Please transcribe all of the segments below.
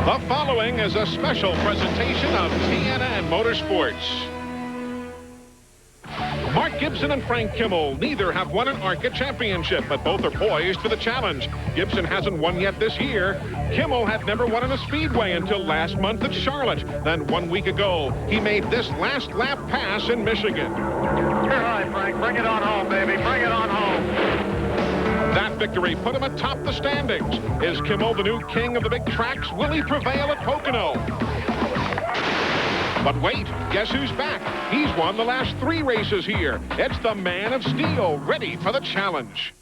The following is a special presentation of TNN Motorsports. Mark Gibson and Frank Kimmel neither have won an ARCA championship, but both are poised for the challenge. Gibson hasn't won yet this year. Kimmel had never won in a speedway until last month at Charlotte. Then 1 week ago, he made this last lap pass in Michigan. You're right, Frank. Bring it on home, baby. Bring it on home. That victory put him atop the standings. Is Kimmel the new king of the big tracks? Will he prevail at Pocono? But wait, guess who's back? He's won the last 3 races here. It's the Man of Steel, ready for the challenge.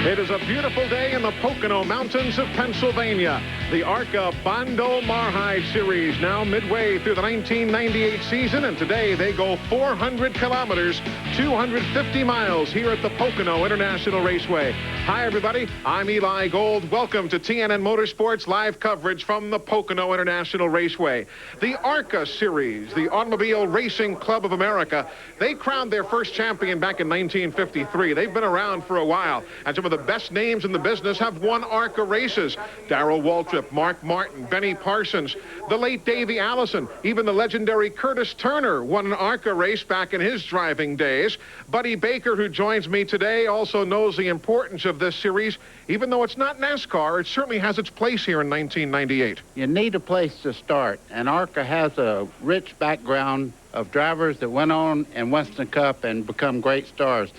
It is a beautiful day in the Pocono Mountains of Pennsylvania. The ARCA Bondo Mar-Hyde Series now midway through the 1998 season, and today they go 400 kilometers, 250 miles here at the Pocono International Raceway. Hi, everybody. I'm Eli Gold. Welcome to TNN Motorsports live coverage from the Pocono International Raceway. The ARCA Series, the Automobile Racing Club of America, they crowned their first champion back in 1953. They've been around for a while, and some of the best names in the business have won ARCA races. Darrell Waltrip, Mark Martin, Benny Parsons, the late Davey Allison, even the legendary Curtis Turner won an ARCA race back in his driving days. Buddy Baker, who joins me today, also knows the importance of this series. Even though it's not NASCAR, it certainly has its place here in 1998. You need a place to start, and ARCA has a rich background of drivers that went on in Winston Cup and become great stars.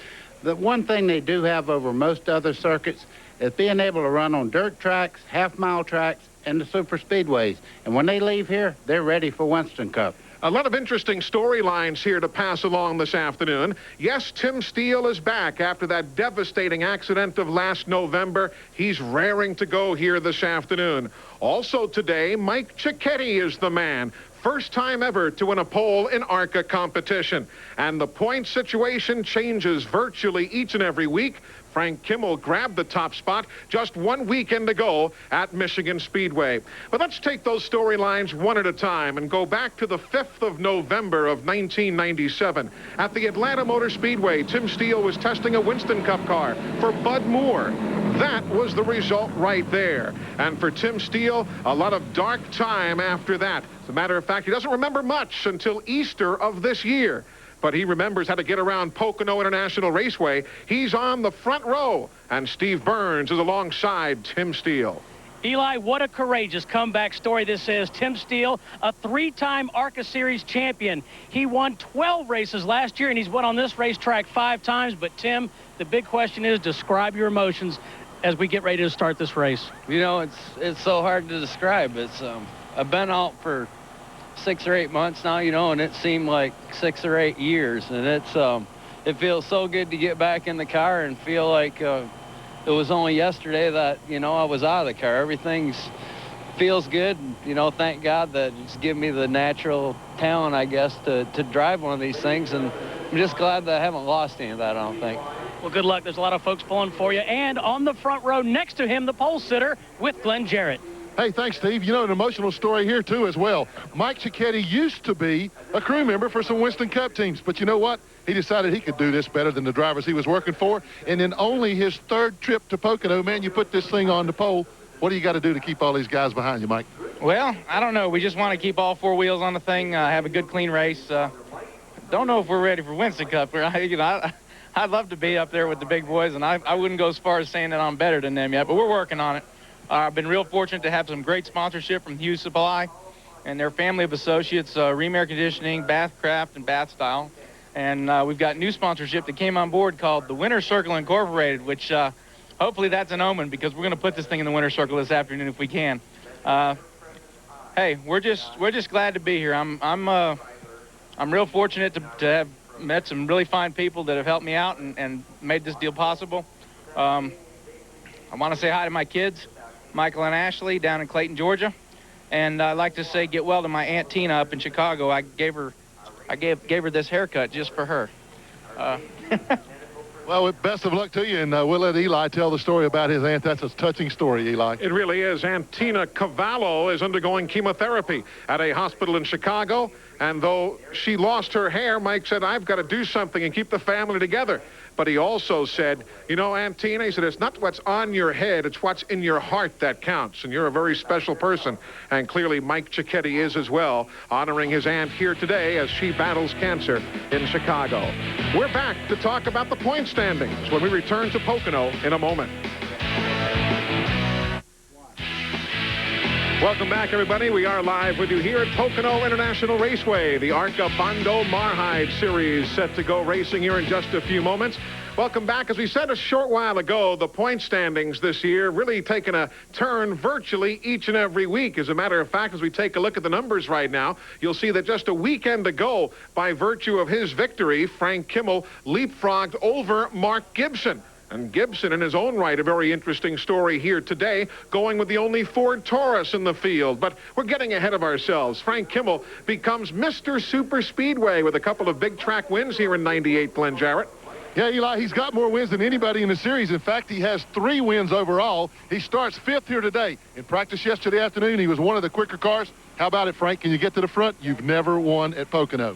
The one thing they do have over most other circuits is being able to run on dirt tracks, half-mile tracks, and the super speedways. And when they leave here, they're ready for Winston Cup. A lot of interesting storylines here to pass along this afternoon. Yes, Tim Steele is back after that devastating accident of last November. He's raring to go here this afternoon. Also today, Mike Cicchetti is the man. First time ever to win a pole in ARCA competition. And the point situation changes virtually each and every week. Frank Kimmel grabbed the top spot just 1 weekend ago at Michigan Speedway. But let's take those storylines one at a time and go back to the 5th of November of 1997. At the Atlanta Motor Speedway, Tim Steele was testing a Winston Cup car for Bud Moore. That was the result right there. And for Tim Steele, a lot of dark time after that. As a matter of fact, he doesn't remember much until Easter of this year. But he remembers how to get around Pocono International Raceway. He's on the front row, and Steve Burns is alongside Tim Steele. Eli, what a courageous comeback story this is. Tim Steele, a 3-time ARCA Series champion. He won 12 races last year, and he's won on this racetrack 5 times. But, Tim, the big question is, describe your emotions as we get ready to start this race. You know, it's so hard to describe. I've been out for 6 or 8 months now, you know, and it seemed like 6 or 8 years. And it feels so good to get back in the car and feel like it was only yesterday that, you know, I was out of the car. Everything feels good. You know, thank God that it's given me the natural talent, I guess, to drive one of these things. And I'm just glad that I haven't lost any of that, I don't think. Well, good luck. There's a lot of folks pulling for you. And on the front row next to him, the pole sitter with Glenn Jarrett. Hey, thanks, Steve. You know, an emotional story here, too, as well. Mike Cicchetti used to be a crew member for some Winston Cup teams. But you know what? He decided he could do this better than the drivers he was working for. And in only his 3rd trip to Pocono, man, you put this thing on the pole. What do you got to do to keep all these guys behind you, Mike? Well, I don't know. We just want to keep all 4 wheels on the thing, have a good, clean race. Don't know if we're ready for Winston Cup. I'd love to be up there with the big boys, and I wouldn't go as far as saying that I'm better than them yet, but we're working on it. I've been real fortunate to have some great sponsorship from Hughes Supply and their family of associates, Ream Air Conditioning, Bathcraft, and Bath Style. And we've got new sponsorship that came on board called the Winter Circle Incorporated, which hopefully that's an omen because we're going to put this thing in the Winter Circle this afternoon if we can. Hey, we're just glad to be here. I'm real fortunate to have met some really fine people that have helped me out and made this deal possible. I want to say hi to my kids, Michael and Ashley, down in Clayton, Georgia. And I'd like to say get well to my Aunt Tina up in Chicago. I gave her this haircut just for her. Well, best of luck to you, and we'll let Eli tell the story about his aunt. That's a touching story, Eli. It really is. Aunt Tina Cavallo is undergoing chemotherapy at a hospital in Chicago. And though she lost her hair, Mike said, I've got to do something and keep the family together. But he also said, you know, Aunt Tina, he said, it's not what's on your head, it's what's in your heart that counts. And you're a very special person. And clearly Mike Cicchetti is as well, honoring his aunt here today as she battles cancer in Chicago. We're back to talk about the point standings when we return to Pocono in a moment. Welcome back, everybody. We are live with you here at Pocono International Raceway. The ARCA Bondo Mar-Hyde Series set to go racing here in just a few moments. Welcome back. As we said a short while ago, the point standings this year really taking a turn virtually each and every week. As a matter of fact, as we take a look at the numbers right now, you'll see that just a weekend ago, by virtue of his victory, Frank Kimmel leapfrogged over Mark Gibson. And Gibson, in his own right, a very interesting story here today, going with the only Ford Taurus in the field. But we're getting ahead of ourselves. Frank Kimmel becomes Mr. Super Speedway with a couple of big track wins here in '98, Glenn Jarrett. Yeah, Eli, he's got more wins than anybody in the series. In fact, he has 3 wins overall. He starts 5th here today. In practice yesterday afternoon, he was one of the quicker cars. How about it, Frank? Can you get to the front? You've never won at Pocono.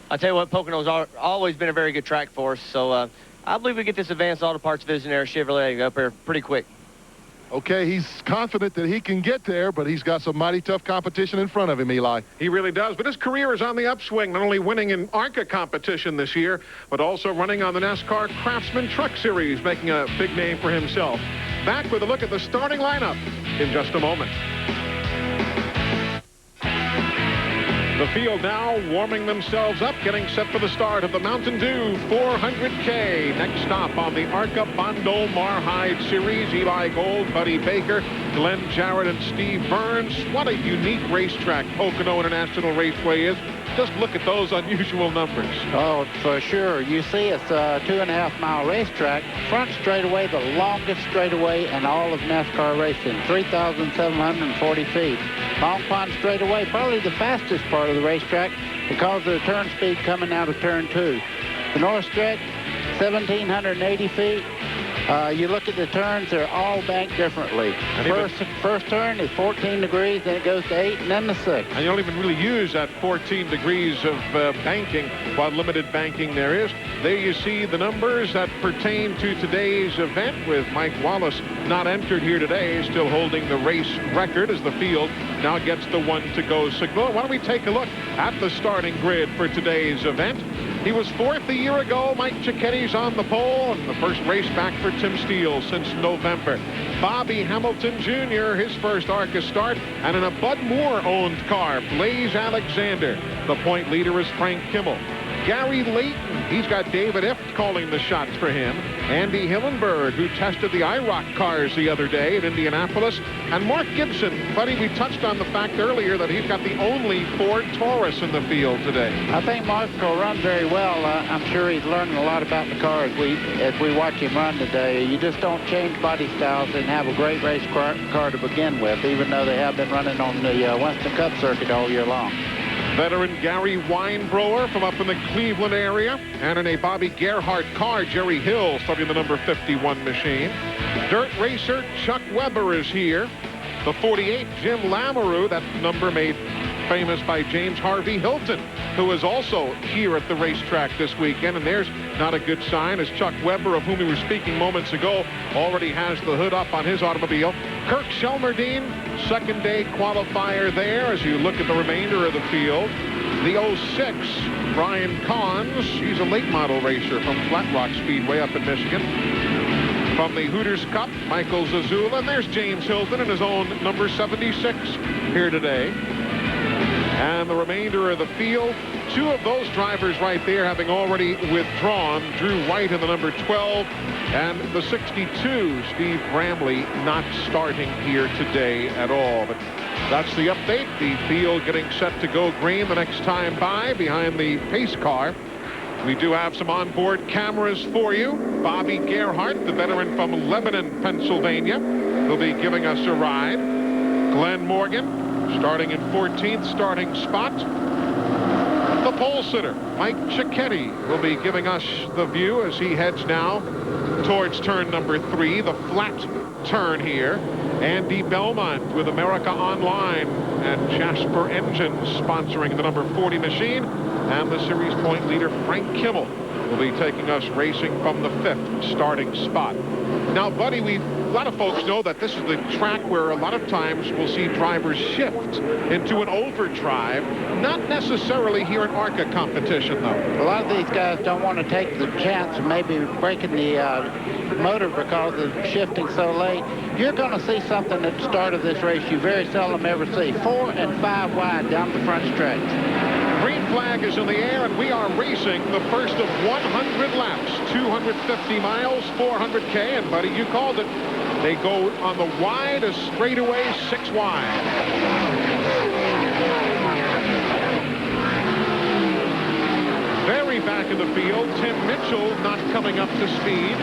I tell you what, Pocono's always been a very good track for us, so I believe we get this Advanced Auto Parts Visionary Chevrolet up there pretty quick. Okay, he's confident that he can get there, but he's got some mighty tough competition in front of him, Eli. He really does, but his career is on the upswing, not only winning in ARCA competition this year, but also running on the NASCAR Craftsman Truck Series, making a big name for himself. Back with a look at the starting lineup in just a moment. The field now warming themselves up, getting set for the start of the Mountain Dew 400k. Next stop on the ARCA Bondo Mar-Hyde Series. Eli Gold, Buddy Baker, Glenn Jarrett, and Steve Burns. What a unique racetrack Pocono International Raceway is. Just look at those unusual numbers. Oh, for sure. You see, it's a 2.5-mile racetrack. Front straightaway, the longest straightaway in all of NASCAR racing, 3,740 feet. Long Pond straightaway, probably the fastest part of the racetrack because of the turn speed coming out of turn 2. The north stretch, 1,780 feet. You look at the turns, they're all banked differently. First turn is 14 degrees, then it goes to 8, and then to 6. And you don't even really use that 14 degrees of banking, what limited banking there is. There you see the numbers that pertain to today's event, with Mike Wallace not entered here today, still holding the race record as the field now gets the 1-to-go signal. Why don't we take a look at the starting grid for today's event? He was 4th a year ago. Mike Cicchetti's on the pole, and the first race back for Tim Steele since November. Bobby Hamilton Jr., his first ARCA start, and in a Bud Moore-owned car, Blaze Alexander. The point leader is Frank Kimmel. Gary Layton, he's got David Ift calling the shots for him. Andy Hillenberg, who tested the IROC cars the other day at Indianapolis. And Mark Gibson, buddy, we touched on the fact earlier that he's got the only Ford Taurus in the field today. I think Mark will run very well. I'm sure he's learning a lot about the car as we watch him run today. You just don't change body styles and have a great race car to begin with, even though they have been running on the Winston Cup circuit all year long. Veteran Gary Weinbrower from up in the Cleveland area. And in a Bobby Gerhart car, Jerry Hill starting the number 51 machine. Dirt racer Chuck Weber is here. The 48, Jim Lamoureux, that number made famous by James Harvey Hilton, who is also here at the racetrack this weekend. And there's not a good sign, as Chuck Weber, of whom we were speaking moments ago, already has the hood up on his automobile. Kirk Shelmerdine, second day qualifier there as you look at the remainder of the field. The 06, Brian Collins, he's a late model racer from Flat Rock Speedway up in Michigan. From the Hooters Cup, Michael Zazula, and there's James Hilton in his own number 76 here today. And the remainder of the field, 2 of those drivers right there having already withdrawn. Drew White in the number 12 and the 62, Steve Bramley, not starting here today at all. But that's the update. The field getting set to go green the next time by behind the pace car. We do have some onboard cameras for you. Bobby Gerhart, the veteran from Lebanon, Pennsylvania, will be giving us a ride. Glenn Morgan starting in 14th starting spot. The pole sitter, Mike Cicchetti, will be giving us the view as he heads now towards turn number 3, the flat turn here. Andy Belmont with America Online and Jasper Engines sponsoring the number 40 machine. And the series point leader, Frank Kimmel, will be taking us racing from the 5th starting spot. Now, Buddy, a lot of folks know that this is the track where a lot of times we'll see drivers shift into an overdrive. Not necessarily here in ARCA competition, though. A lot of these guys don't want to take the chance of maybe breaking the motor because of shifting so late. You're going to see something at the start of this race you very seldom ever see. 4 and 5 wide down the front stretch. Green flag is in the air, and we are racing the first of 100 laps, 250 miles, 400K, and Buddy, you called it. They go on the wide, a straightaway 6 wide. Very back in the field, Tim Mitchell not coming up to speed.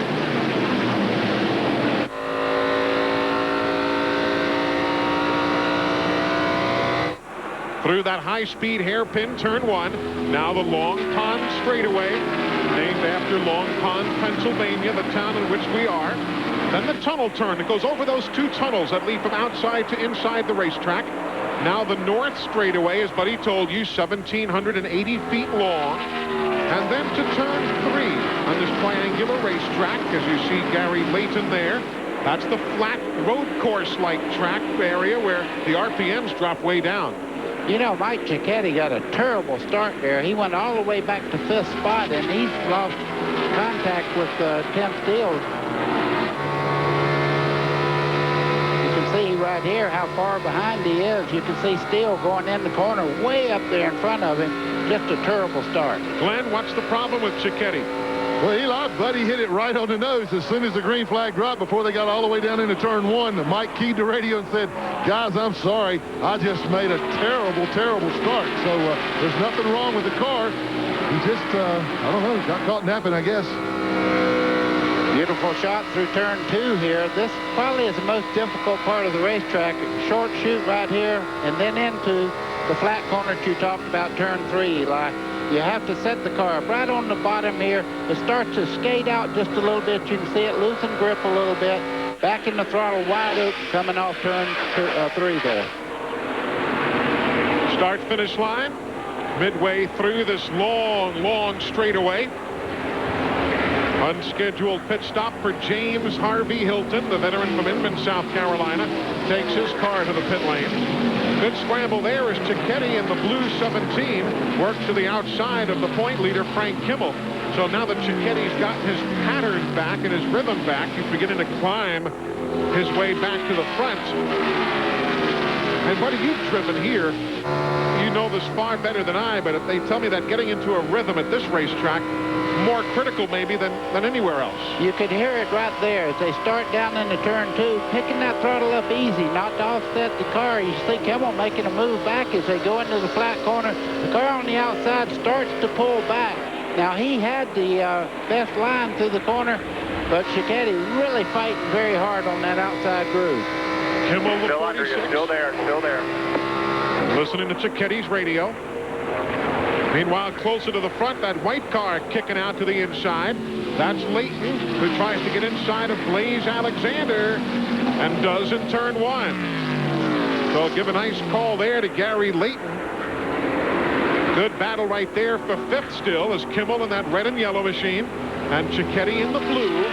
Through that high-speed hairpin, turn 1. Now the Long Pond straightaway, named after Long Pond, Pennsylvania, the town in which we are. Then the tunnel turn. It goes over those 2 tunnels that lead from outside to inside the racetrack. Now the north straightaway, as Buddy told you, 1,780 feet long. And then to turn 3 on this triangular racetrack, as you see Gary Layton there. That's the flat road course-like track area where the RPMs drop way down. You know, Mike Cicchetti got a terrible start there. He went all the way back to 5th spot, and he's lost contact with Tim Steele. You can see right here how far behind he is. You can see Steele going in the corner way up there in front of him. Just a terrible start. Glenn, what's the problem with Cicchetti? Well, Eli, Buddy hit it right on the nose as soon as the green flag dropped before they got all the way down into turn 1. Mike keyed the radio and said, guys, I'm sorry. I just made a terrible, terrible start. So there's nothing wrong with the car. He just, I don't know, got caught napping, I guess. Beautiful shot through turn 2 here. This probably is the most difficult part of the racetrack. Short shoot right here and then into the flat corner that you talked about, turn 3, Eli. You have to set the car up right on the bottom here. It starts to skate out just a little bit. You can see it loosen grip a little bit. Back in the throttle wide open coming off turn 3 there. Start-finish line. Midway through this long, long straightaway. Unscheduled pit stop for James Harvey Hilton, the veteran from Inman, South Carolina, takes his car to the pit lane. Good scramble there as Cicchetti in the blue 17 worked to the outside of the point leader, Frank Kimmel. So now that Cicchetti's gotten his pattern back and his rhythm back, he's beginning to climb his way back to the front. And Buddy, you've driven here. You know this far better than I, but if they tell me that getting into a rhythm at this racetrack, more critical maybe than anywhere else. You could hear it right there as they start down into turn 2, picking that throttle up easy, not to offset the car. You see Kimmel making a move back as they go into the flat corner. The car on the outside starts to pull back. Now he had the best line through the corner, but Cicchetti really fighting very hard on that outside groove. Kimmel, the Still under you, still there, still there. Listening to Cicchetti's radio. Meanwhile, closer to the front, that white car kicking out to the inside. That's Layton, who tries to get inside of Blaze Alexander and does in turn 1. So give a nice call there to Gary Layton. Good battle right there for 5th still as Kimmel in that red and yellow machine and Cicchetti in the blue.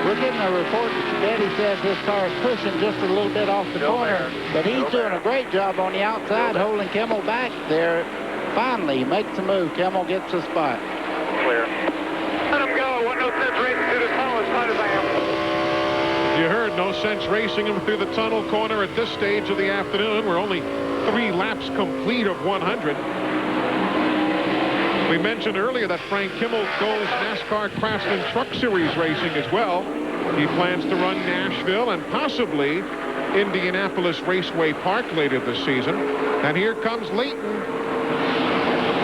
We're getting a report that Cicchetti says this car is pushing just a little bit off the corner, but he's doing a great job on the outside, holding Kimmel back there. Finally, he makes a move. Kimmel gets a spot. Clear. Let him go. What no sense racing through the tunnel as tight as I am. You heard, no sense racing him through the tunnel corner at this stage of the afternoon. We're only 3 laps complete of 100. We mentioned earlier that Frank Kimmel goes NASCAR Craftsman Truck Series racing as well. He plans to run Nashville and possibly Indianapolis Raceway Park later this season. And here comes Layton.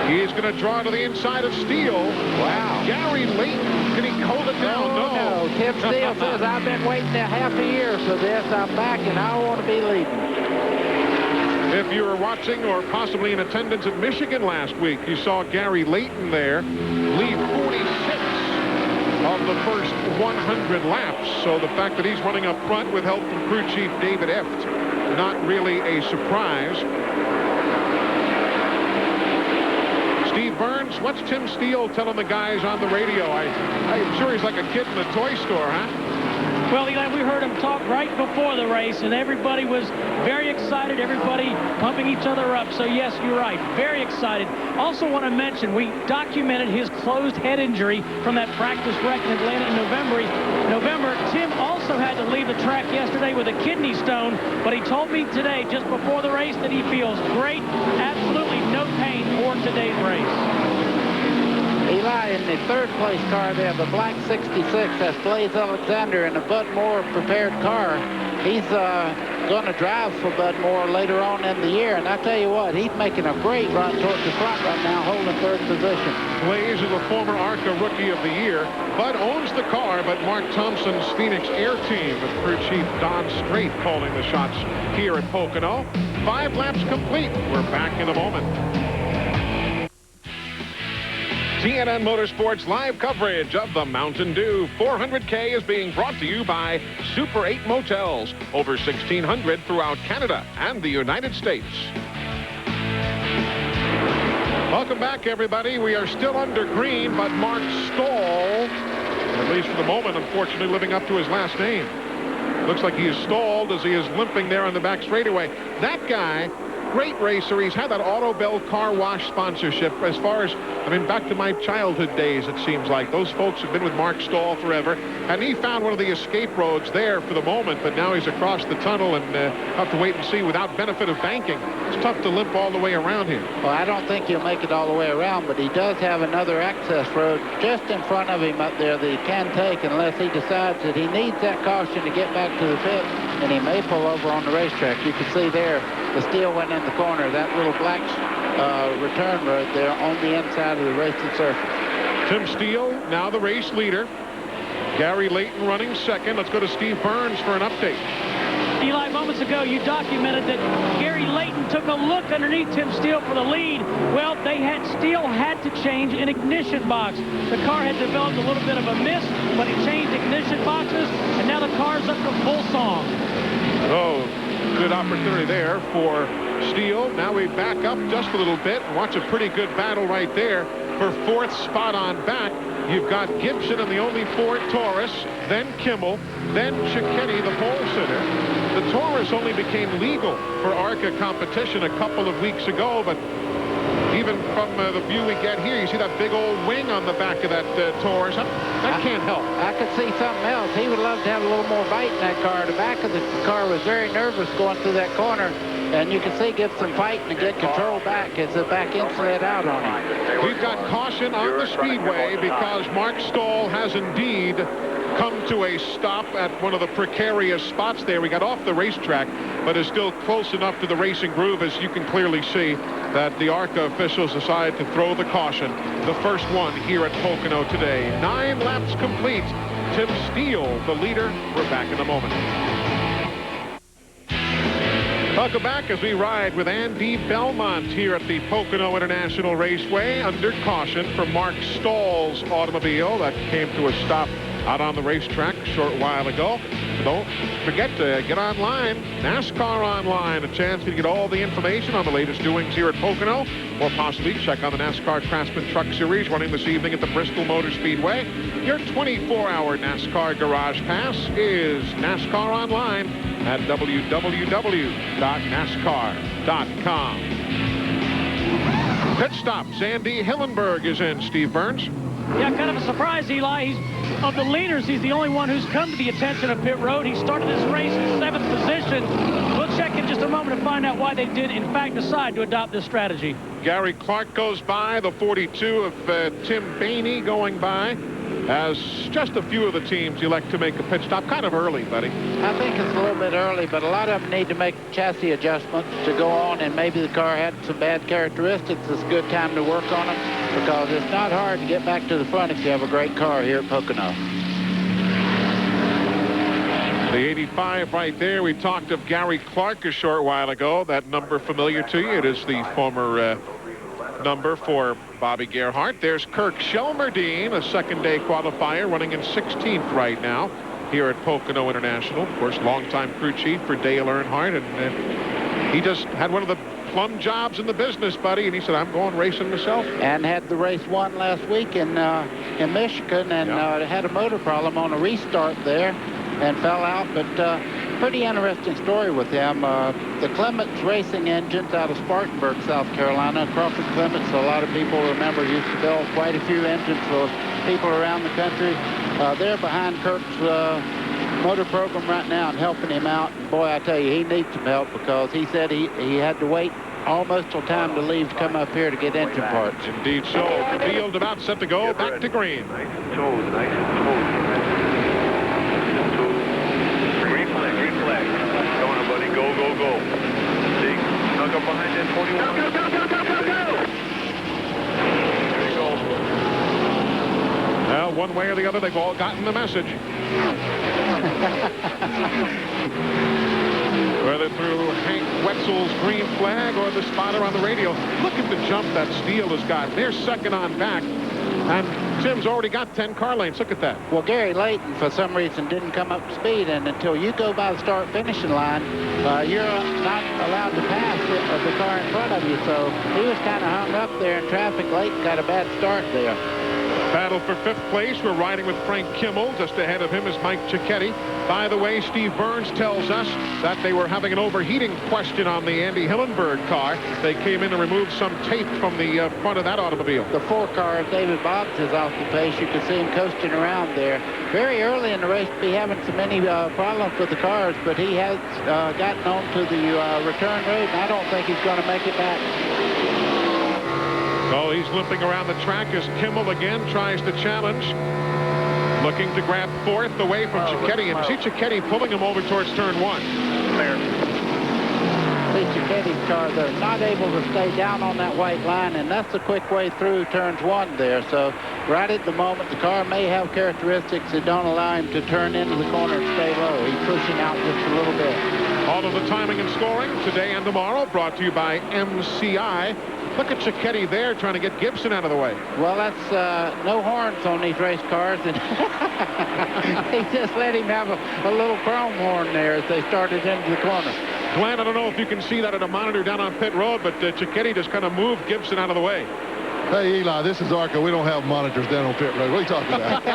He's going to draw to the inside of Steele. Wow. Gary Layton, can he hold it down? No. Tim Steele says, I've been waiting a half a year for this. I'm back, and I want to be leading. If you were watching or possibly in attendance at Michigan last week, you saw Gary Layton there lead 46 of the first 100 laps. So the fact that he's running up front with help from crew chief David Eft, not really a surprise. Steve Burns, what's Tim Steele telling the guys on the radio? I'm sure he's like a kid in a toy store, huh? Well, Eli, we heard him talk right before the race, and everybody was very excited, everybody pumping each other up. So, yes, you're right, very excited. Also want to mention, we documented his closed head injury from that practice wreck in Atlanta in November. Tim also had to leave the track yesterday with a kidney stone, but he told me today, just before the race, that he feels great, absolutely no pain for today's race. Eli, in the third place car, they have a black 66. That's Blaze Alexander in a Bud Moore prepared car. He's going to drive for Bud Moore later on in the year. And I tell you what, he's making a great run towards the front right now, holding third position. Blaze is a former ARCA Rookie of the Year. Bud owns the car, but Mark Thompson's Phoenix Air Team with crew chief Don Strait calling the shots here at Pocono. 5 laps complete. We're back in a moment. TNN Motorsports live coverage of the Mountain Dew 400K is being brought to you by Super 8 Motels, over 1,600 throughout Canada and the United States. Welcome back, everybody. We are still under green, but Mark Stoll, at least for the moment, unfortunately, living up to his last name. Looks like he is stalled as he is limping there on the back straightaway. That guy, great racer. He's had that Auto Bell car wash sponsorship as far as, back to my childhood days, it seems like. Those folks have been with Mark Stoll forever. And he found one of the escape roads there for the moment, but now he's across the tunnel and have to wait and see without benefit of banking. It's tough to limp all the way around here. Well, I don't think he'll make it all the way around, but he does have another access road just in front of him up there that he can take unless he decides that he needs that caution to get back to the pit, and he may pull over on the racetrack. You can see there, the steel went in the corner, that little black return road there on the inside of the racing surface. Tim Steele, now the race leader. Gary Layton running second. Let's go to Steve Burns for an update. Eli, moments ago, you documented that Gary Layton took a look underneath Tim Steele for the lead. Well, Steele had to change an ignition box. The car had developed a little bit of a miss, but he changed ignition boxes, and now the car's up to full song. Oh, good opportunity there for Steele. Now we back up just a little bit and watch a pretty good battle right there for fourth spot on back. You've got Gibson in the only Ford Taurus, then Kimmel, then Cicchetti, the pole sitter. The Taurus only became legal for ARCA competition a couple of weeks ago, but even from the view we get here, you see that big old wing on the back of that Taurus. That can't help. I could see something else. He would love to have a little more bite in that car. The back of the car was very nervous going through that corner, and you can see Gibson fighting to get control back as the back end slid out on him. We've got caution on the speedway because Mark Stoll has indeed come to a stop at one of the precarious spots there. We got off the racetrack, but is still close enough to the racing groove, as you can clearly see, that the ARCA officials decided to throw the caution. The first one here at Pocono today. 9 laps complete. Tim Steele, the leader. We're back in a moment. Welcome back as we ride with Andy Belmont here at the Pocono International Raceway under caution for Mark Stoll's automobile that came to a stop out on the racetrack a short while ago. Don't forget to get online, NASCAR Online, a chance to get all the information on the latest doings here at Pocono, or possibly check on the NASCAR Craftsman Truck Series running this evening at the Bristol Motor Speedway. Your 24-hour NASCAR Garage Pass is NASCAR Online at www.nascar.com. Pit stop. Sandy Hillenberg is in. Steve Burns. Yeah, kind of a surprise, Eli. Of the leaders, he's the only one who's come to the attention of pit road. He started this race in 7th position. We'll check in just a moment to find out why they did, in fact, decide to adopt this strategy. Gary Clark goes by, the 42 of Tim Bainey going by, as just a few of the teams elect to make a pit stop. Kind of early, buddy. I think it's a little bit early, but a lot of them need to make chassis adjustments to go on, and maybe the car had some bad characteristics. It's a good time to work on them, because it's not hard to get back to the front if you have a great car here at Pocono. The 85 right there. We talked of Gary Clark a short while ago. That number familiar to you? It is the former number for Bobby Gerhart. There's Kirk Shelmerdine, a second-day qualifier, running in 16th right now here at Pocono International. Of course, longtime crew chief for Dale Earnhardt, and he just had one of the plum jobs in the business, buddy, and he said, I'm going racing myself. And had the race won last week in Michigan, and had a motor problem on a restart there and fell out. But pretty interesting story with him. The Clements Racing engines out of Spartanburg, South Carolina. Crawford Clements, a lot of people remember, used to build quite a few engines for people around the country. They're behind Kirk's motor program right now and helping him out. And boy, I tell you, he needs some help, because he said he had to wait almost till time to leave to come up here to get engine parts. Indeed so. The field about set to go. Back to green. Nice and smooth, nice and smooth. Green flag, green flag. Come on, buddy, go, go, go. See, snuck up behind that 41. Go, go, go, go, go, go, go. There you go. Well, one way or the other, they've all gotten the message. Whether through Hank Wetzel's green flag or the spotter on the radio. Look at the jump that Steele has got. They're second on back. And Tim's already got 10 car lanes. Look at that. Well, Gary Layton, for some reason, didn't come up to speed. And until you go by the start-finishing line, you're not allowed to pass the car in front of you. So he was kind of hung up there in traffic. Layton got a bad start there. Battle for 5th place. We're riding with Frank Kimmel. Just ahead of him is Mike Cicchetti. By the way, Steve Burns tells us that they were having an overheating question on the Andy Hillenberg car. They came in and removed some tape from the front of that automobile. The 4 car of David Boggs is off the pace. You can see him coasting around there. Very early in the race, be having so many problems with the cars, but he has gotten onto the return road, and I don't think he's going to make it back. So he's limping around the track as Kimmel again tries to challenge. Looking to grab 4th away from Cicchetti. And see Cicchetti pulling him over towards turn 1. There. See Cicchetti's car, they're not able to stay down on that white line, and that's the quick way through turns 1 there. So right at the moment, the car may have characteristics that don't allow him to turn into the corner and stay low. He's pushing out just a little bit. All of the timing and scoring today and tomorrow brought to you by MCI. Look at Cicchetti there trying to get Gibson out of the way. Well, that's no horns on these race cars, and he just let him have a little chrome horn there as they started into the corner. Glenn, I don't know if you can see that at a monitor down on pit road, but Cicchetti just kind of moved Gibson out of the way. Hey, Eli, this is ARCA. We don't have monitors down on pit road. What are you talking about?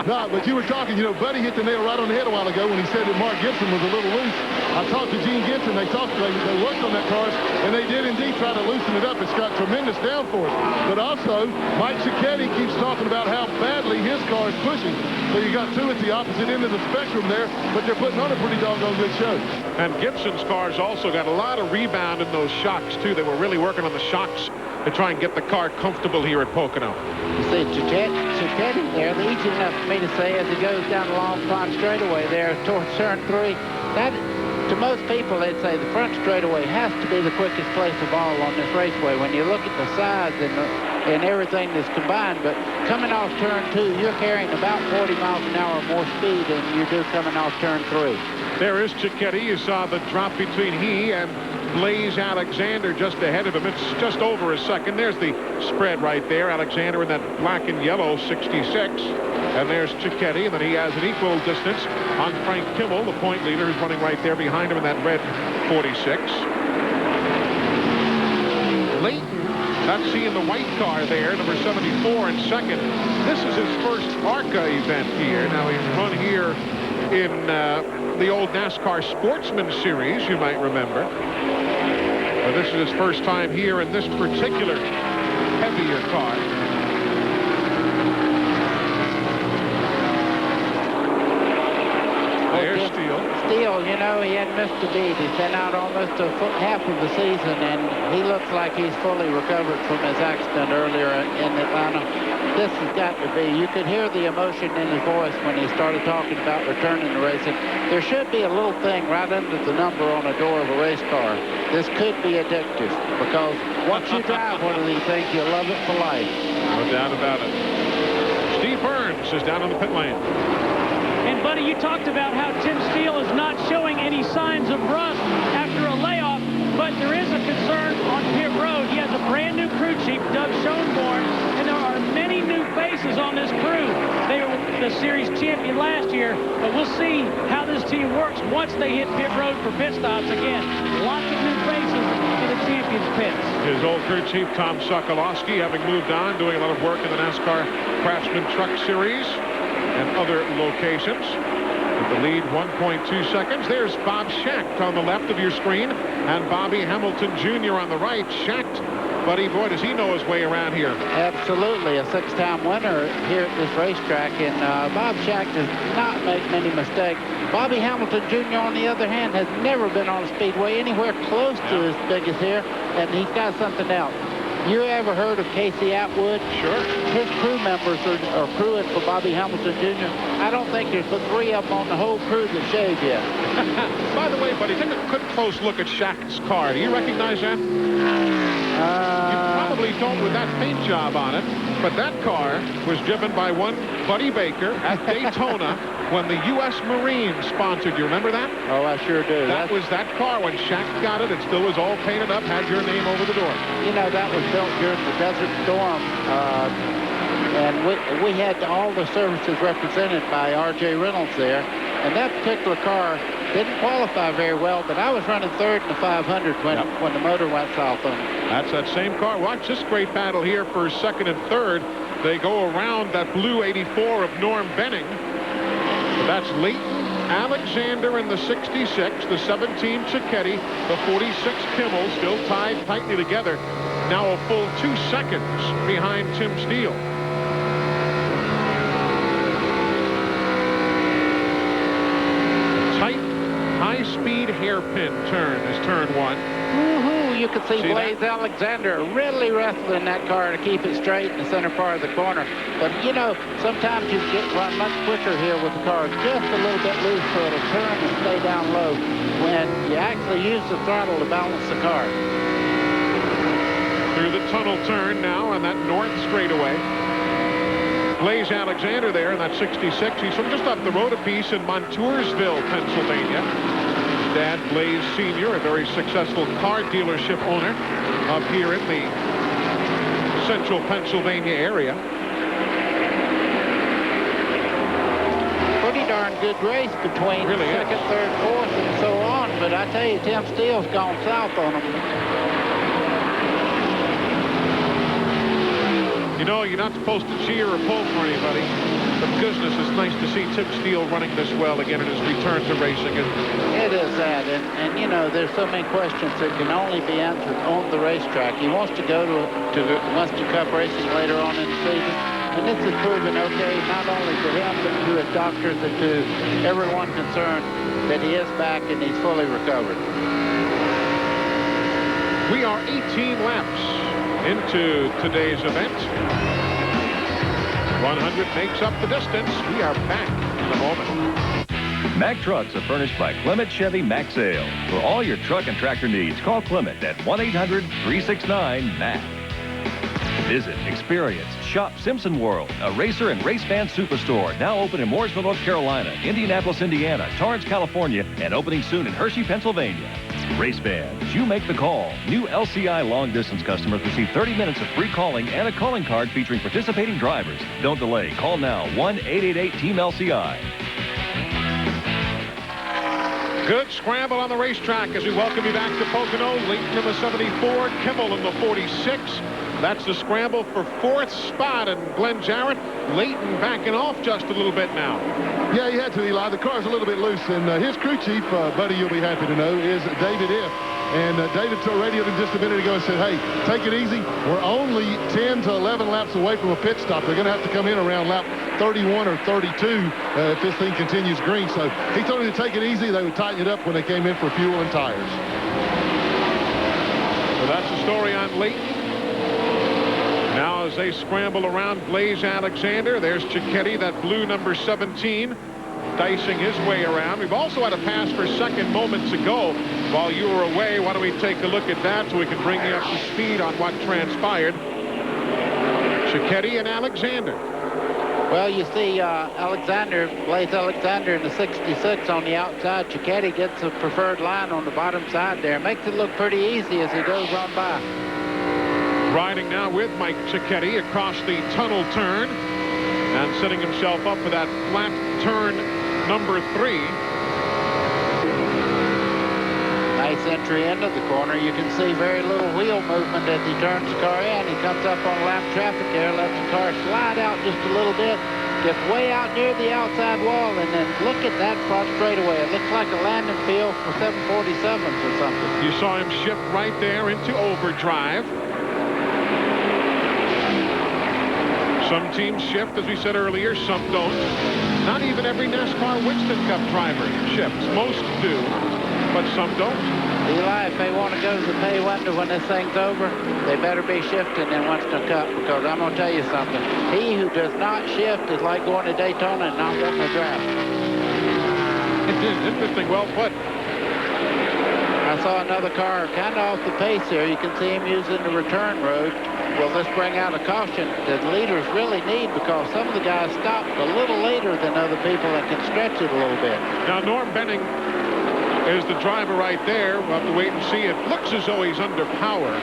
No, but you were talking, you know, Buddy hit the nail right on the head a while ago when he said that Mark Gibson was a little loose. I talked to Gene Gibson. They worked on that car, and they did indeed try to loosen it up. It's got tremendous downforce. But also, Mike Cicchetti keeps talking about how badly his car is pushing. So you got 2 at the opposite end of the spectrum there, but they're putting on a pretty doggone good show. And Gibson's cars also got a lot of rebound in those shocks, too. They were really working on the shocks to try and get the car comfortable here at Pocono. You see Cicchetti there, easy enough for me to say, as he goes down the long pond straightaway there towards turn 3. That, to most people, they'd say the front straightaway has to be the quickest place of all on this raceway when you look at the size and everything that's combined. But coming off turn 2, you're carrying about 40 miles an hour more speed than you do coming off turn 3. There is Cicchetti. You saw the drop between he and Blaze Alexander just ahead of him. It's just over a second. There's the spread right there. Alexander in that black and yellow 66. And there's Cicchetti, and then he has an equal distance on Frank Kimmel, the point leader, who's running right there behind him in that red 46. Layton, that's he in the white car there, number 74 in second. This is his first ARCA event here. Now he's run here in the old NASCAR Sportsman Series, you might remember. But this is his first time here in this particular heavier car. There's Steele. Steele, you know, he hadn't missed a beat. He's been out almost half of the season, and he looks like he's fully recovered from his accident earlier in Atlanta. This has got to be, you could hear the emotion in his voice when he started talking about returning to racing. There should be a little thing right under the number on the door of a race car. This could be addictive, because once you drive one of these things, you'll love it for life. No doubt about it. Steve Burns is down on the pit lane. And, Buddy, you talked about how Tim Steele is not showing any signs of rust after a layoff, but there is a concern on pit road. He has a brand-new crew chief, Doug Schoenborn, and there are many new faces on this crew. They were the series champion last year, but we'll see how this team works once they hit pit road for pit stops again. Lots of new faces in the champion's pits. His old crew chief, Tom Sokolowski, having moved on, doing a lot of work in the NASCAR Craftsman Truck Series and other locations. With the lead 1.2 seconds. There's Bob Schacht on the left of your screen and Bobby Hamilton Jr. on the right. Schacht, buddy, boy, does he know his way around here. Absolutely, a 6-time winner here at this racetrack, and Bob Schacht does not make many mistakes. Bobby Hamilton Jr., on the other hand, has never been on a speedway anywhere close to as big as here, and he's got something else. You ever heard of Casey Atwood? Sure. His crew members are crewing for Bobby Hamilton Jr. I don't think there's but 3 of them on the whole crew that shave yet. By the way, buddy, take a good close look at Schacht's car. Do you recognize that? You probably don't with that paint job on it, but that car was driven by one Buddy Baker at Daytona when the U.S. Marines sponsored. You remember that? Oh, I sure do. That was that car. When Schacht got it, it still was all painted up, had your name over the door. You know, that was built during the Desert Storm, and we had all the services represented by R.J. Reynolds there, and that particular car didn't qualify very well, but I was running third in the 500 when the motor went south on it. That's that same car. Watch this great battle here for second and third. They go around that blue 84 of Norm Benning. But that's Leighton Alexander in the 66, the 17 Cicchetti, the 46 Kimmel, still tied tightly together. Now a full 2 seconds behind Tim Steele. Tight, high-speed hairpin turn is turn 1. Woohoo! You can see Blaze that? Alexander really wrestling that car to keep it straight in the center part of the corner. But, you know, sometimes you run much quicker here with the car just a little bit loose so it'll turn and stay down low when you actually use the throttle to balance the car. Through the tunnel turn now on that north straightaway. Blaze Alexander there in that 66. He's from just up the road a piece in Montoursville, Pennsylvania. Dad, Blaze Sr., a very successful car dealership owner up here in the central Pennsylvania area. Pretty darn good race between Really second, is. third, fourth, and so on. But I tell you, Tim Steele's gone south on him. You know, you're not supposed to cheer or pull for anybody, but goodness, it's nice to see Tim Steele running this well again in his return to racing. It is that, and you know, there's so many questions that can only be answered on the racetrack. He wants to go to the Winston Cup racing later on in the season, and this has proven okay, not only to him, but to his doctors and to everyone concerned that he is back and he's fully recovered. We are 18 laps into today's event. 100 makes up the distance. We are back in a moment. Mack Trucks are furnished by Clement Chevy Mack Sales. For all your truck and tractor needs, call Clement at 1-800-369-MACK. Visit, experience, shop Simpson World, a racer and race fan superstore, now open in Mooresville, North Carolina, Indianapolis, Indiana, Torrance, California, and opening soon in Hershey, Pennsylvania. Race fans, you make the call. New LCI long-distance customers receive 30 minutes of free calling and a calling card featuring participating drivers. Don't delay. Call now, 1-888-TEAM-LCI. Good scramble on the racetrack as we welcome you back to Pocono. Leighton in the 74, Kimmel in the 46. That's the scramble for fourth spot, and Glenn Jarrett, Leighton backing off just a little bit now. Yeah, he had to, Eli. The car's a little bit loose, and his crew chief, buddy, you'll be happy to know, is David If. And David radioed him just a minute ago and said, hey, take it easy. We're only 10 to 11 laps away from a pit stop. They're going to have to come in around lap 31 or 32 if this thing continues green. So he told him to take it easy. They would tighten it up when they came in for fuel and tires. So that's the story on Leighton. Now as they scramble around Blaze Alexander, there's Cicchetti, that blue number 17, dicing his way around. We've also had a pass for second moments ago. While you were away, why don't we take a look at that so we can bring you up to speed on what transpired. Cicchetti and Alexander. Well, you see Blaze Alexander in the 66 on the outside. Cicchetti gets a preferred line on the bottom side there. Makes it look pretty easy as he goes on by. Riding now with Mike Cicchetti across the tunnel turn and setting himself up for that flat turn number 3. Nice entry into the corner. You can see very little wheel movement as he turns the car in. He comes up on lap traffic there, lets the car slide out just a little bit, gets way out near the outside wall, and then look at that front straightaway. It looks like a landing field for 747s or something. You saw him shift right there into overdrive. Some teams shift, as we said earlier, some don't. Not even every NASCAR Winston Cup driver shifts. Most do, but some don't. Eli, if they want to go to the pay window when this thing's over, they better be shifting in Winston Cup, because I'm going to tell you something. He who does not shift is like going to Daytona and not wanting to drive. Interesting, well put. I saw another car kind of off the pace here. You can see him using the return road. Will this bring out a caution that leaders really need, because some of the guys stopped a little later than other people and can stretch it a little bit. Now, Norm Benning is the driver right there. We'll have to wait and see. It looks as though he's under power.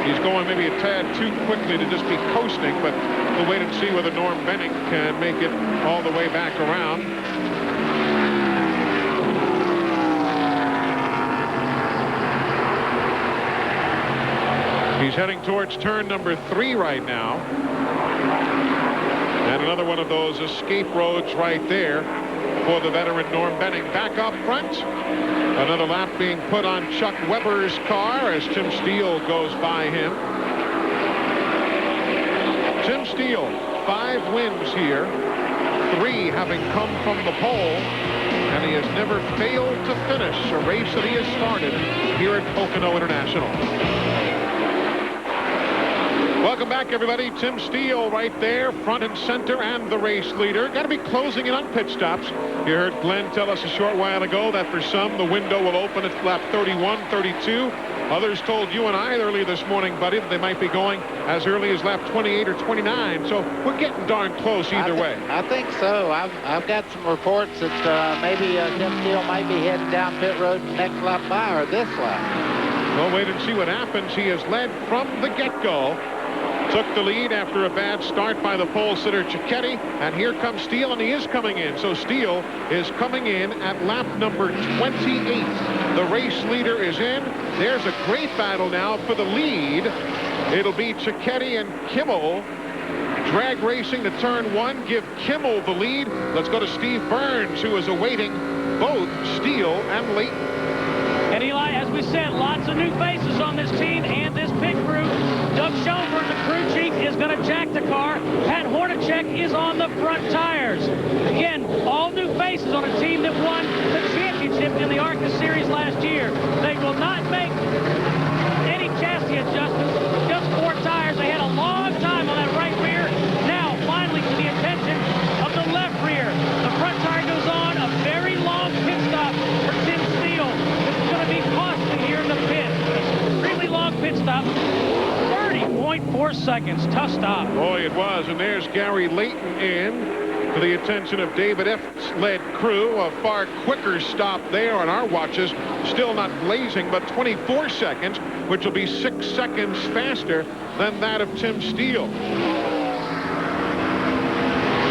He's going maybe a tad too quickly to just be coasting, but we'll wait and see whether Norm Benning can make it all the way back around. He's heading towards turn number 3 right now. And another one of those escape roads right there for the veteran Norm Benning. Back up front. Another lap being put on Chuck Weber's car as Tim Steele goes by him. Tim Steele, 5 wins here, 3 having come from the pole, and he has never failed to finish a race that he has started here at Pocono International. Welcome back, everybody. Tim Steele right there, front and center, and the race leader. Got to be closing in on pit stops. You heard Glenn tell us a short while ago that for some, the window will open at lap 31, 32. Others told you and I earlier this morning, buddy, that they might be going as early as lap 28 or 29. So we're getting darn close either way. I think so. I've got some reports that maybe Tim Steele might be heading down pit road next lap by or this lap. We'll wait and see what happens. He has led from the get-go. Took the lead after a bad start by the pole sitter Cicchetti, and here comes Steele, and he is coming in. So Steele is coming in at lap number 28. The race leader is in. There's a great battle now for the lead. It'll be Cicchetti and Kimmel. Drag racing to turn 1. Give Kimmel the lead. Let's go to Steve Burns, who is awaiting both Steele and Leighton. And Eli, as we said, lots of new faces on this team and this pit crew. Doug Schoenberg, the crew chief, is going to jack the car. Pat Hornacek is on the front tires. Again, all new faces on a team that won the championship in the ARCA Series last year. They will not make any chassis adjustments, just 4 tires. They had a long time on that right rear. Now, finally, to the attention of the left rear. The front tire goes on. A very long pit stop for Tim Steele. This is going to be costly here in the pit. Extremely long pit stop. 30.4 seconds. Tough stop. Boy, it was. And there's Gary Leighton in to the attention of David F's led crew. A far quicker stop there on our watches. Still not blazing, but 24 seconds, which will be 6 seconds faster than that of Tim Steele.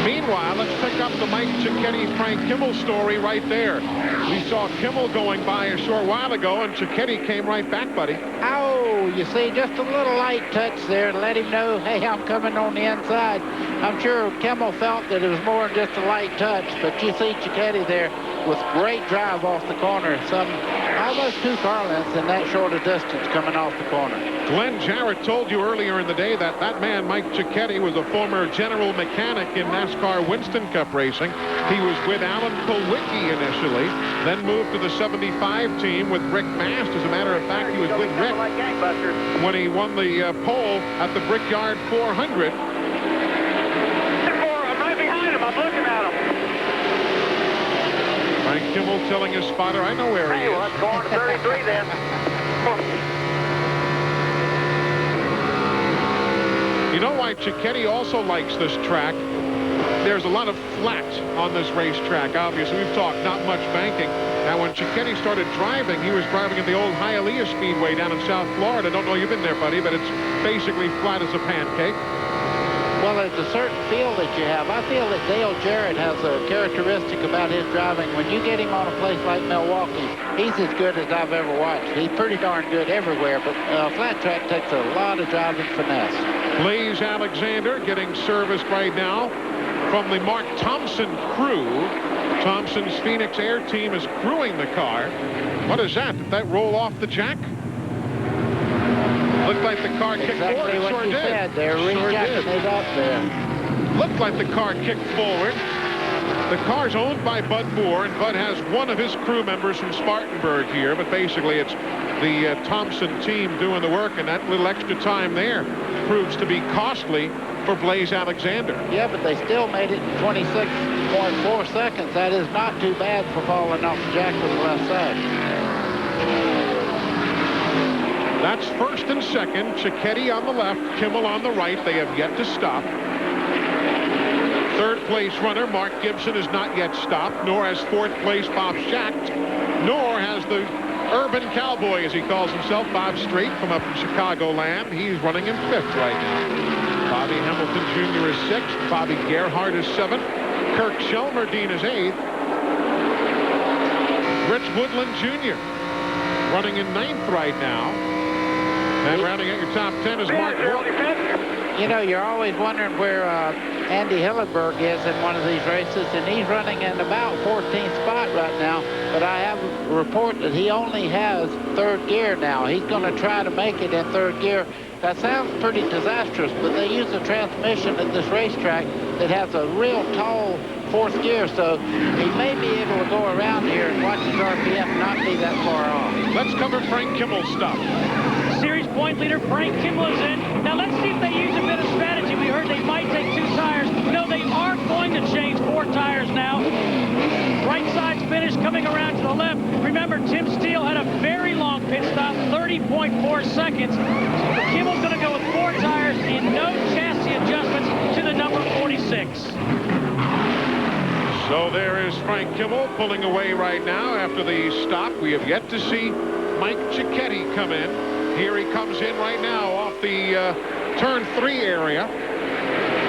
Meanwhile, let's pick up the Mike Cicchetti, Frank Kimmel story right there. We saw Kimmel going by a short while ago, and Cicchetti came right back, buddy. Oh, you see, just a little light touch there to let him know, hey, I'm coming on the inside. I'm sure Kimmel felt that it was more than just a light touch, but you see Cicchetti there with great drive off the corner. Some almost 2 car lengths in that short a distance coming off the corner. Glenn Jarrett told you earlier in the day that that man, Mike Cicchetti, was a former general mechanic in NASCAR Winston Cup racing. He was with Alan Kulwicki initially, then moved to the 75 team with Rick Mast. As a matter of fact, he was with Rick when he won the pole at the Brickyard 400. I'm right behind him. I'm looking at him. Frank Kimmel telling his spotter, I know where he is. Well, let's go on to 33 then. You know why Cicchetti also likes this track? There's a lot of flat on this racetrack. Obviously, we've talked not much banking. Now, when Cicchetti started driving, he was driving at the old Hialeah Speedway down in South Florida. I don't know if you've been there, buddy, but it's basically flat as a pancake. Well, there's a certain feel that you have. I feel that Dale Jarrett has a characteristic about his driving. When you get him on a place like Milwaukee, he's as good as I've ever watched. He's pretty darn good everywhere, but flat track takes a lot of driving finesse. Blaze Alexander getting serviced right now from the Mark Thompson crew. Thompson's Phoenix Air team is crewing the car. What is that? Did that roll off the jack? Looked like the car kicked forward. Exactly what you said. They're rejacking it up there. Looked like the car kicked forward. The car's owned by Bud Moore, and Bud has one of his crew members from Spartanburg here, but basically it's the Thompson team doing the work, and that little extra time there proves to be costly for Blaze Alexander. Yeah, but they still made it in 26.4 seconds. That is not too bad for falling off the jack with the left side. That's first and second. Cicchetti on the left, Kimmel on the right. They have yet to stop. Third place runner Mark Gibson has not yet stopped, nor has fourth place Bob Schacht, nor has the urban cowboy, as he calls himself, Bob Strait from up in Chicagoland. He's running in fifth right now. Bobby Hamilton Jr. is sixth. Bobby Gerhardt is seventh. Kirk Shelmerdine is eighth. Rich Woodland Jr. running in ninth right now. And rounding out your top 10 is Mark Wilson. You know, you're always wondering where Andy Hillenberg is in one of these races, and he's running in about 14th spot right now. But I have a report that he only has third gear now. He's going to try to make it in third gear. That sounds pretty disastrous, but they use a transmission at this racetrack that has a real tall fourth gear, so he may be able to go around here and watch his RPM and not be that far off. Let's cover Frank Kimmel's stuff. Series point leader Frank Kimmel is in. Now let's see if they use a bit of strategy. We heard they might take 2 tires. No, they are going to change 4 tires now. Right side's finish coming around to the left. Remember, Tim Steele had a very long pit stop, 30.4 seconds. Kimmel's going to go with 4 tires and no chassis adjustments to the number 46. So there is Frank Kimmel pulling away right now after the stop. We have yet to see Mike Cicchetti come in. Here he comes in right now off the turn 3 area.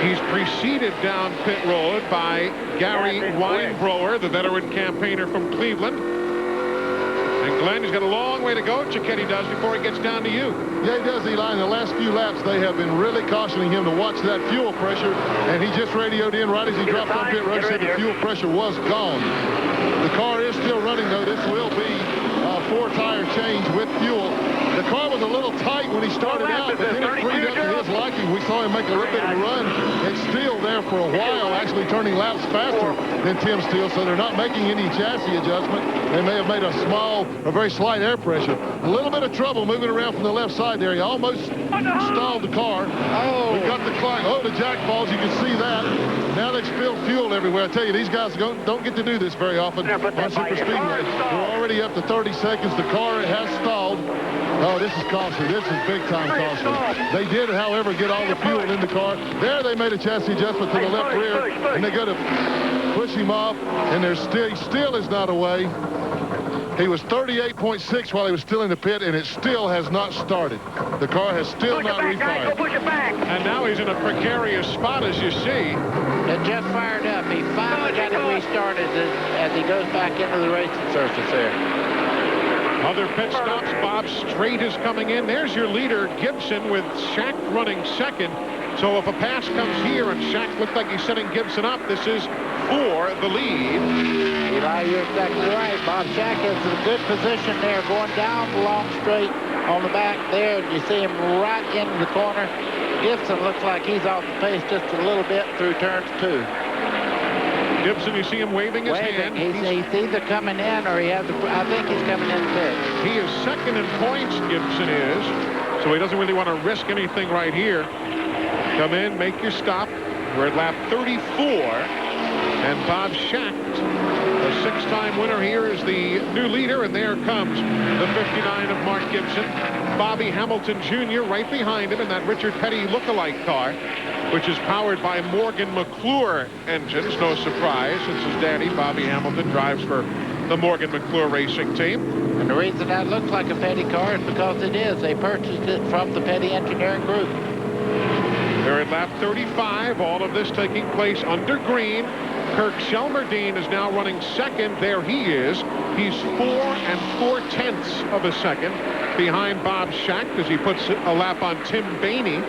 He's preceded down pit road by Gary Weinbrower, the veteran campaigner from Cleveland. And Glenn, he's got a long way to go, Cicchetti does, before he gets down to you. Yeah, he does, Eli. In the last few laps, they have been really cautioning him to watch that fuel pressure, and he just radioed in right as he dropped on pit road, said the fuel pressure was gone. The car is still running, though. This will be a 4-tire change with fuel. The car was a little tight when he started out, but then it freed up to his liking. We saw him make a little bit of a run. It's Steele there for a while, actually turning laps faster than Tim Steele, so they're not making any chassis adjustment. They may have made a very slight air pressure. A little bit of trouble moving around from the left side there. He almost stalled the car. Oh, we got the climb. Oh, the jack falls. You can see that. Now they've spilled fuel everywhere. I tell you, these guys don't get to do this very often on super speedway. We're already up to 30 seconds. The car has stalled. Oh, this is costly. This is big-time costly. They did, however, get all the fuel in the car. There they made a chassis adjustment to the left rear, and they go to push him off, and he still is not away. He was 38.6 while he was still in the pit, and it still has not started. The car has still not refired. And now he's in a precarious spot, as you see. It just fired up. He finally got it restarted as he goes back into the racing surface there. Other pit stops. Bob Strait is coming in. There's your leader, Gibson, with Schacht running second. So if a pass comes here and Schacht looked like he's setting Gibson up, this is for the lead. Eli, you're exactly right. Bob Schacht is in a good position there, going down the long straight on the back there, and you see him right into the corner. Gibson looks like he's off the pace just a little bit through turns 2. Gibson, you see him waving his hand. He's either coming in or I think he's coming in pit. He is second in points, Gibson is. So he doesn't really want to risk anything right here. Come in, make your stop. We're at lap 34. And Bob Schacht, a 6-time winner here, is the new leader. And there comes the 59 of Mark Gibson. Bobby Hamilton Jr. right behind him in that Richard Petty look-alike car, which is powered by Morgan McClure engines. No surprise, since his daddy, Bobby Hamilton, drives for the Morgan McClure racing team. And the reason that looks like a Petty car is because it is. They purchased it from the Petty Engineering Group. They're at lap 35. All of this taking place under green. Kirk Shelmerdine is now running second. There he is. He's 4 4/10 of a second behind Bob Schacht as he puts a lap on Tim Bainey.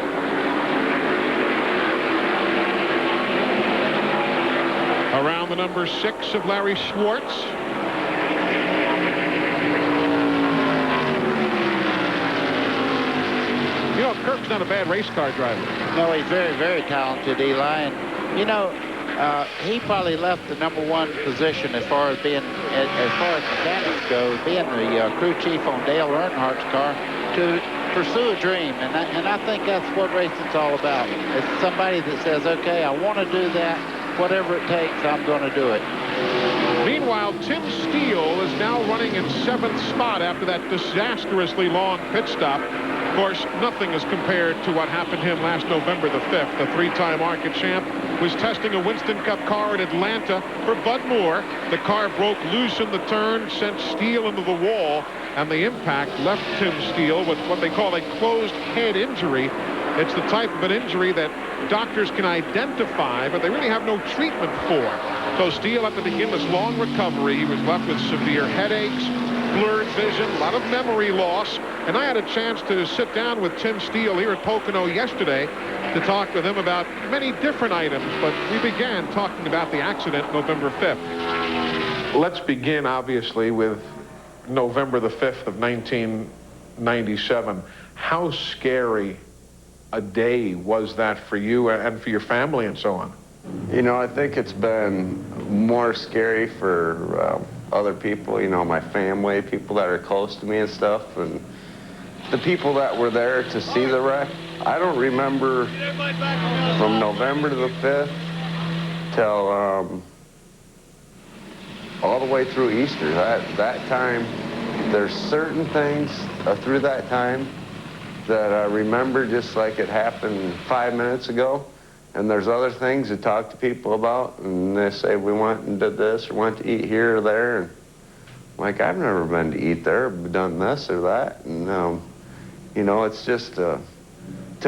Around the number 6 of Larry Schwartz. You know, Kirk's not a bad race car driver. No, he's very, very talented, Eli. And, you know, he probably left the #1 position as far as mechanics go, being the crew chief on Dale Earnhardt's car, to pursue a dream. And I think that's what racing's all about. It's somebody that says, okay, I want to do that. Whatever it takes, I'm going to do it. Meanwhile, Tim Steele is now running in 7th spot after that disastrously long pit stop. Of course, nothing is compared to what happened to him last November the 5th. The 3-time ARCA champ was testing a Winston Cup car in Atlanta for Bud Moore. The car broke loose in the turn, sent Steele into the wall, and the impact left Tim Steele with what they call a closed head injury. It's the type of an injury that doctors can identify, but they really have no treatment for. So Steele had to begin this long recovery. He was left with severe headaches, blurred vision, a lot of memory loss. And I had a chance to sit down with Tim Steele here at Pocono yesterday to talk with him about many different items. But we began talking about the accident November 5th. Let's begin, obviously, with November the 5th of 1997. How scary a day was that for you and for your family and so on? You know, I think it's been more scary for other people, you know, my family, people that are close to me and stuff, and the people that were there to see the wreck. I don't remember from November to the 5th till all the way through Easter. That time, there's certain things through that time that I remember just like it happened 5 minutes ago. And there's other things to talk to people about, and they say, we went and did this, or went to eat here or there. And I'm like, I've never been to eat there, done this or that. And, you know, it's just, to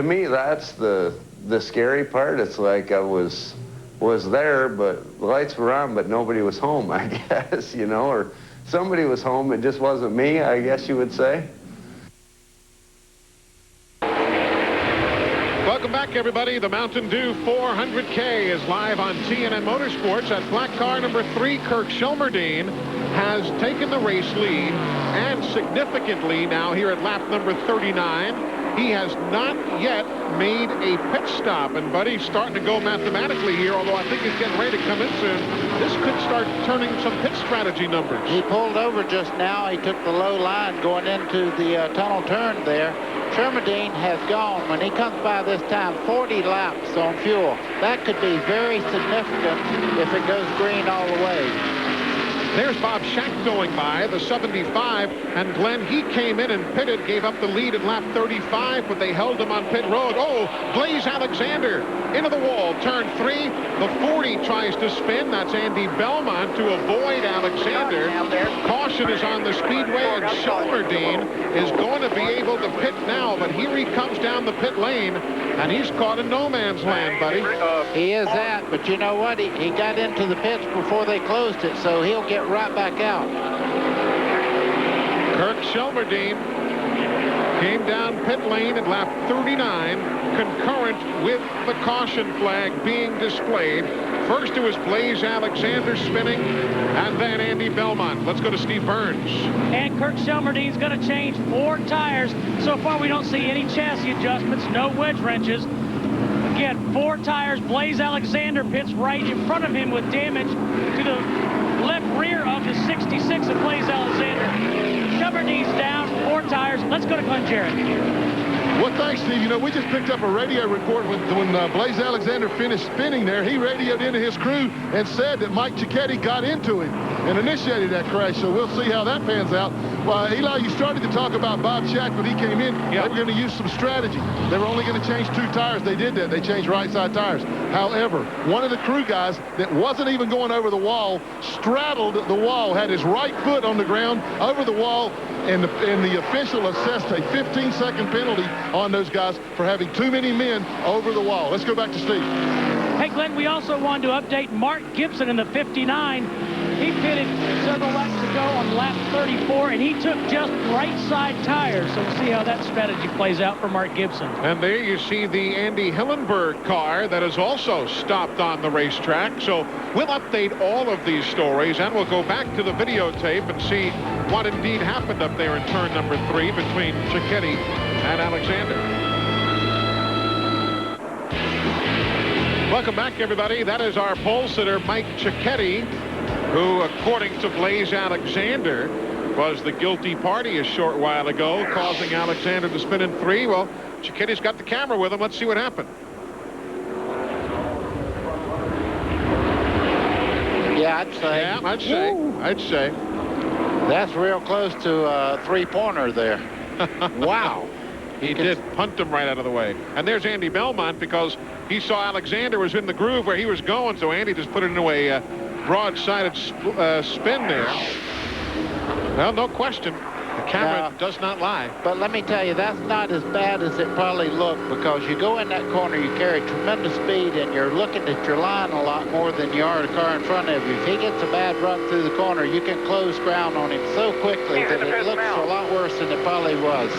me, that's the scary part. It's like I was there, but the lights were on, but nobody was home, I guess, you know, or somebody was home, it just wasn't me, I guess you would say. Welcome back, everybody. The Mountain Dew 400K is live on TNN Motorsports. At black car number 3, Kirk Shelmerdine has taken the race lead, and significantly now here at lap number 39, he has not yet made a pit stop. And Buddy's starting to go mathematically here, although I think he's getting ready to come in soon. This could start turning some pit strategy numbers. He pulled over just now. He took the low line going into the tunnel turn there. Shelmerdine has gone, when he comes by this time, 40 laps on fuel. That could be very significant if it goes green all the way. There's Bob Schacht going by, the 75, and Glenn, he came in and pitted, gave up the lead at lap 35, but they held him on pit road. Oh, Blaze Alexander into the wall, turn 3. The 40 tries to spin. That's Andy Belmont to avoid Alexander. Caution is on the speedway, and Shelmerdine is going to be able to pit now, but here he comes down the pit lane, and he's caught in no man's land, buddy. He is that, but you know what? He got into the pits before they closed it, so he'll get right back out. Kirk Shelmerdine came down pit lane at lap 39, concurrent with the caution flag being displayed. First it was Blaze Alexander spinning, and then Andy Belmont. Let's go to Steve Burns. And Kirk Shelmerdine's going to change 4 tires. So far we don't see any chassis adjustments, no wedge wrenches. Again, 4 tires. Blaze Alexander pits right in front of him with damage to the left rear of the 66 of Blaze Alexander. Shelmerdine's down, 4 tires. Let's go to Glenn Jarrett. Well, thanks, Steve. You know, we just picked up a radio report when Blaze Alexander finished spinning there. He radioed into his crew and said that Mike Cicchetti got into him. and initiated that crash. So we'll see how that pans out. Well, Eli, you started to talk about Bob Shack when he came in. Yeah. They were going to use some strategy. They were only going to change 2 tires. They did that. They changed right side tires. However, one of the crew guys that wasn't even going over the wall straddled the wall, had his right foot on the ground over the wall, and the official assessed a 15-second penalty on those guys for having too many men over the wall. Let's go back to Steve. Hey, Glenn, we also wanted to update Mark Gibson in the 59. He pitted several laps ago on lap 34, and he took just right side tires. So we'll see how that strategy plays out for Mark Gibson. And there you see the Andy Hillenberg car that has also stopped on the racetrack. So we'll update all of these stories, and we'll go back to the videotape and see what indeed happened up there in turn number 3 between Cicchetti and Alexander. Welcome back, everybody. That is our pole sitter, Mike Cicchetti, who, according to Blaze Alexander, was the guilty party a short while ago, causing Alexander to spin in 3. Well, Cicchetti's got the camera with him. Let's see what happened. Yeah, I'd say. Yeah, I'd say. That's real close to a 3-pointer there. Wow. He did punt him right out of the way. And there's Andy Belmont, because he saw Alexander was in the groove where he was going, so Andy just put it into a broad-sided spin there. Well, no question. The camera does not lie. But let me tell you, that's not as bad as it probably looked, because you go in that corner, you carry tremendous speed, and you're looking at your line a lot more than you are the car in front of you. If he gets a bad run through the corner, you can close ground on him so quickly that it looks a lot worse than it probably was.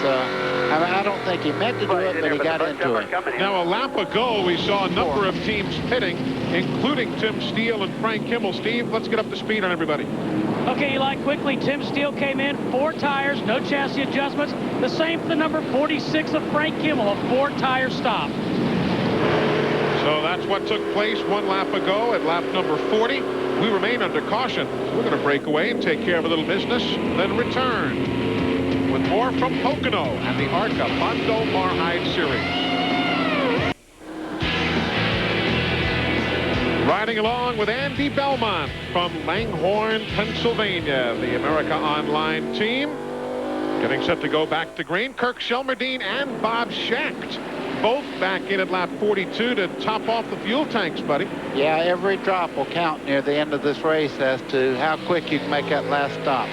I don't think he meant to do it, but he got into it. Now, a lap ago, we saw a number of teams pitting, including Tim Steele and Frank Kimmel. Steve, let's get up to speed on everybody. Okay, Eli, quickly, Tim Steele came in, 4 tires, no chassis adjustments. The same for the number 46 of Frank Kimmel, a 4-tire stop. So that's what took place 1 lap ago at lap number 40. We remain under caution. So we're going to break away and take care of a little business, then return with more from Pocono and the ARCA Bondo Mar-Hyde Series. Riding along with Andy Belmont from Langhorne, Pennsylvania, the America Online team. Getting set to go back to green. Kirk Shelmerdine and Bob Schacht both back in at lap 42 to top off the fuel tanks, buddy. Yeah, every drop will count near the end of this race as to how quick you can make that last stop.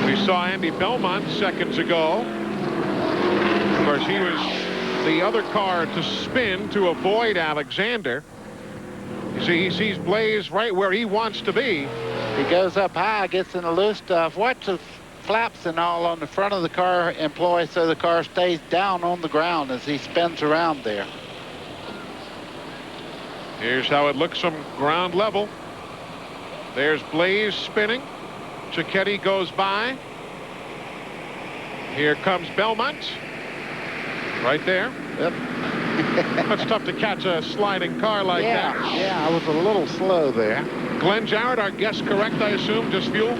We saw Andy Belmont seconds ago. Of course, he was the other car to spin to avoid Alexander. You see, he sees Blaze right where he wants to be. He goes up high, gets in the loose stuff. Watch the flaps and all on the front of the car employ so the car stays down on the ground as he spins around there. Here's how it looks from ground level. There's Blaze spinning. Cicchetti goes by. Here comes Belmont. Right there. Yep. It's tough to catch a sliding car like that. Yeah, I was a little slow there. Glenn Jarrett, our guess correct, I assume, just fuel?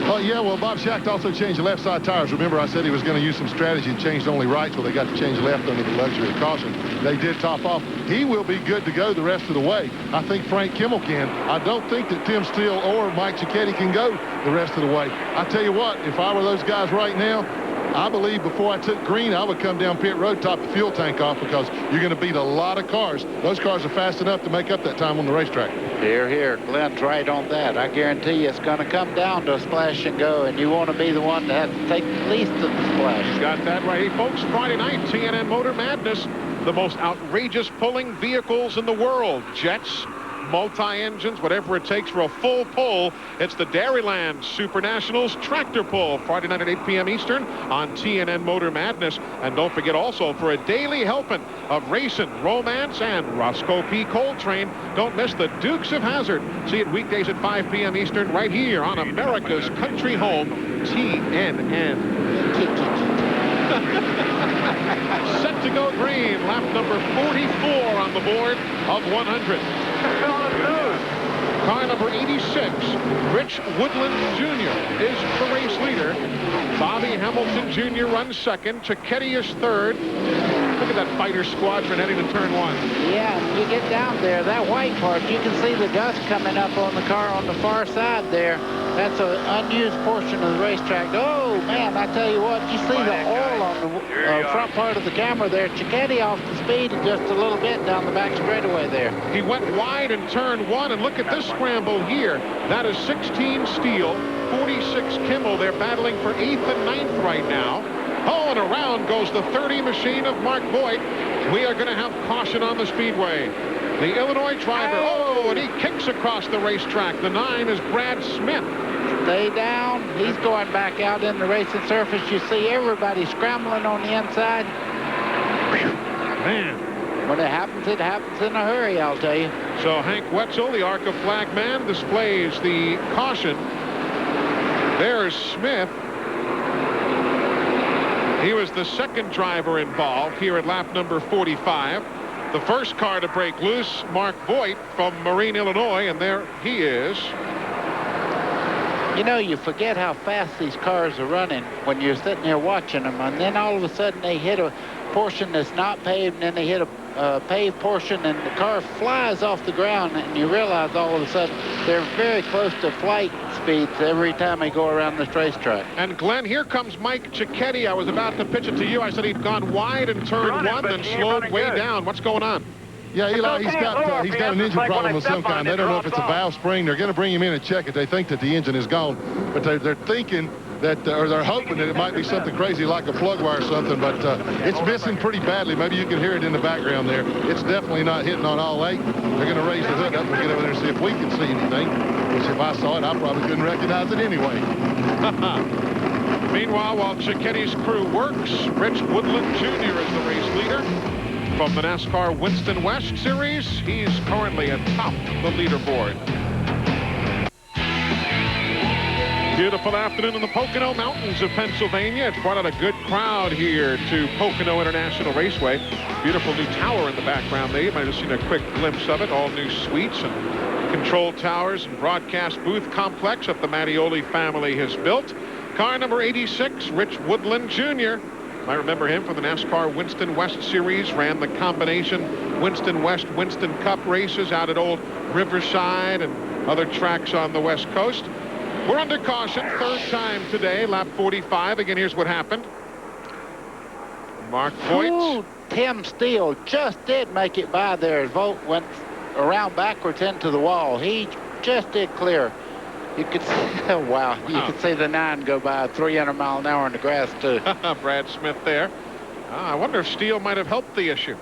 Oh, yeah, well, Bob Schacht also changed the left side tires. Remember, I said he was going to use some strategy and changed only right, so they got to change left under the luxury of caution. They did top off. He will be good to go the rest of the way. I think Frank Kimmel can. I don't think that Tim Steele or Mike Cicchetti can go the rest of the way. I tell you what, if I were those guys right now, I believe before I took green, I would come down pit road, top the fuel tank off, because you're going to beat a lot of cars. Those cars are fast enough to make up that time on the racetrack. Here, here. Glenn's right on that. I guarantee you it's going to come down to a splash and go, and you want to be the one that has to take the least of the splash. He's got that right. Hey, folks, Friday night, TNN Motor Madness, the most outrageous pulling vehicles in the world. Jets, multi-engines, whatever it takes for a full pull. It's the Dairyland Super Nationals Tractor Pull, Friday night at 8 p.m. Eastern on TNN Motor Madness. And don't forget also, for a daily helping of racing, romance, and Roscoe P. Coltrane, don't miss the Dukes of Hazzard. See it weekdays at 5 p.m. Eastern right here on America's country home, TNN. Set to go green, lap number 44 on the board of 100. Car number 86, Rich Woodland Jr. is the race leader. Bobby Hamilton Jr. runs second. Cicchetti is third. Look at that fighter squadron heading to turn 1. Yeah, you get down there, that white part, you can see the dust coming up on the car on the far side there. That's an unused portion of the racetrack. Oh, man, I tell you what, you see the oil on the front part of the camera there. Cicchetti off the speed just a little bit down the back straightaway there. He went wide in turn 1, and look at this scramble here. That is 16 Steele, 46 Kimmel. They're battling for 8th and 9th right now. Oh, and around goes the 30 machine of Mark Voigt. We are going to have caution on the speedway. The Illinois driver, oh, and he kicks across the racetrack. The 9 is Brad Smith. Stay down. He's going back out in the racing surface. You see everybody scrambling on the inside. Man. When it happens in a hurry, I'll tell you. So Hank Wetzel, the ARCA flag man, displays the caution. There's Smith. He was the second driver involved here at lap number 45. The first car to break loose, Mark Voigt from Marine, Illinois, and there he is. You know, you forget how fast these cars are running when you're sitting there watching them, and then all of a sudden they hit a portion that's not paved, and then they hit a paved portion, and the car flies off the ground, and you realize all of a sudden they're very close to flight speeds every time they go around this racetrack. And Glenn, here comes Mike Cicchetti. I was about to pitch it to you. I said he'd gone wide in turn 1, then slowed way down. What's going on? Yeah, Eli, he's got an engine problem of some kind. They don't know if it's a valve spring. They're going to bring him in and check it. They think that the engine is gone, but they're thinking that, or they're hoping that it might be something crazy like a plug wire or something, but it's missing pretty badly. Maybe you can hear it in the background there. It's definitely not hitting on all 8. They're going to raise the hood up and get over there and see if we can see anything, which if I saw it, I probably couldn't recognize it anyway. Meanwhile, while Cicchetti's crew works, Rich Woodland Jr. is the race leader. From the NASCAR Winston West Series, he's currently atop the leaderboard. Beautiful afternoon in the Pocono Mountains of Pennsylvania. It's brought out a good crowd here to Pocono International Raceway. Beautiful new tower in the background there. You might have seen a quick glimpse of it. All new suites and control towers and broadcast booth complex that the Mattioli family has built. Car number 86, Rich Woodland Jr. I remember him from the NASCAR Winston West Series, ran the combination Winston West, Winston Cup races out at Old Riverside and other tracks on the West Coast. We're under caution, third time today, lap 45. Again, here's what happened. Mark Voigt. Ooh, Tim Steele just did make it by there. Vogt went around backwards into the wall. He just did clear. You could see, oh, wow, you could see the 9 go by 300 mile an hour in the grass, too. Brad Smith there. I wonder if Steele might have helped the issue.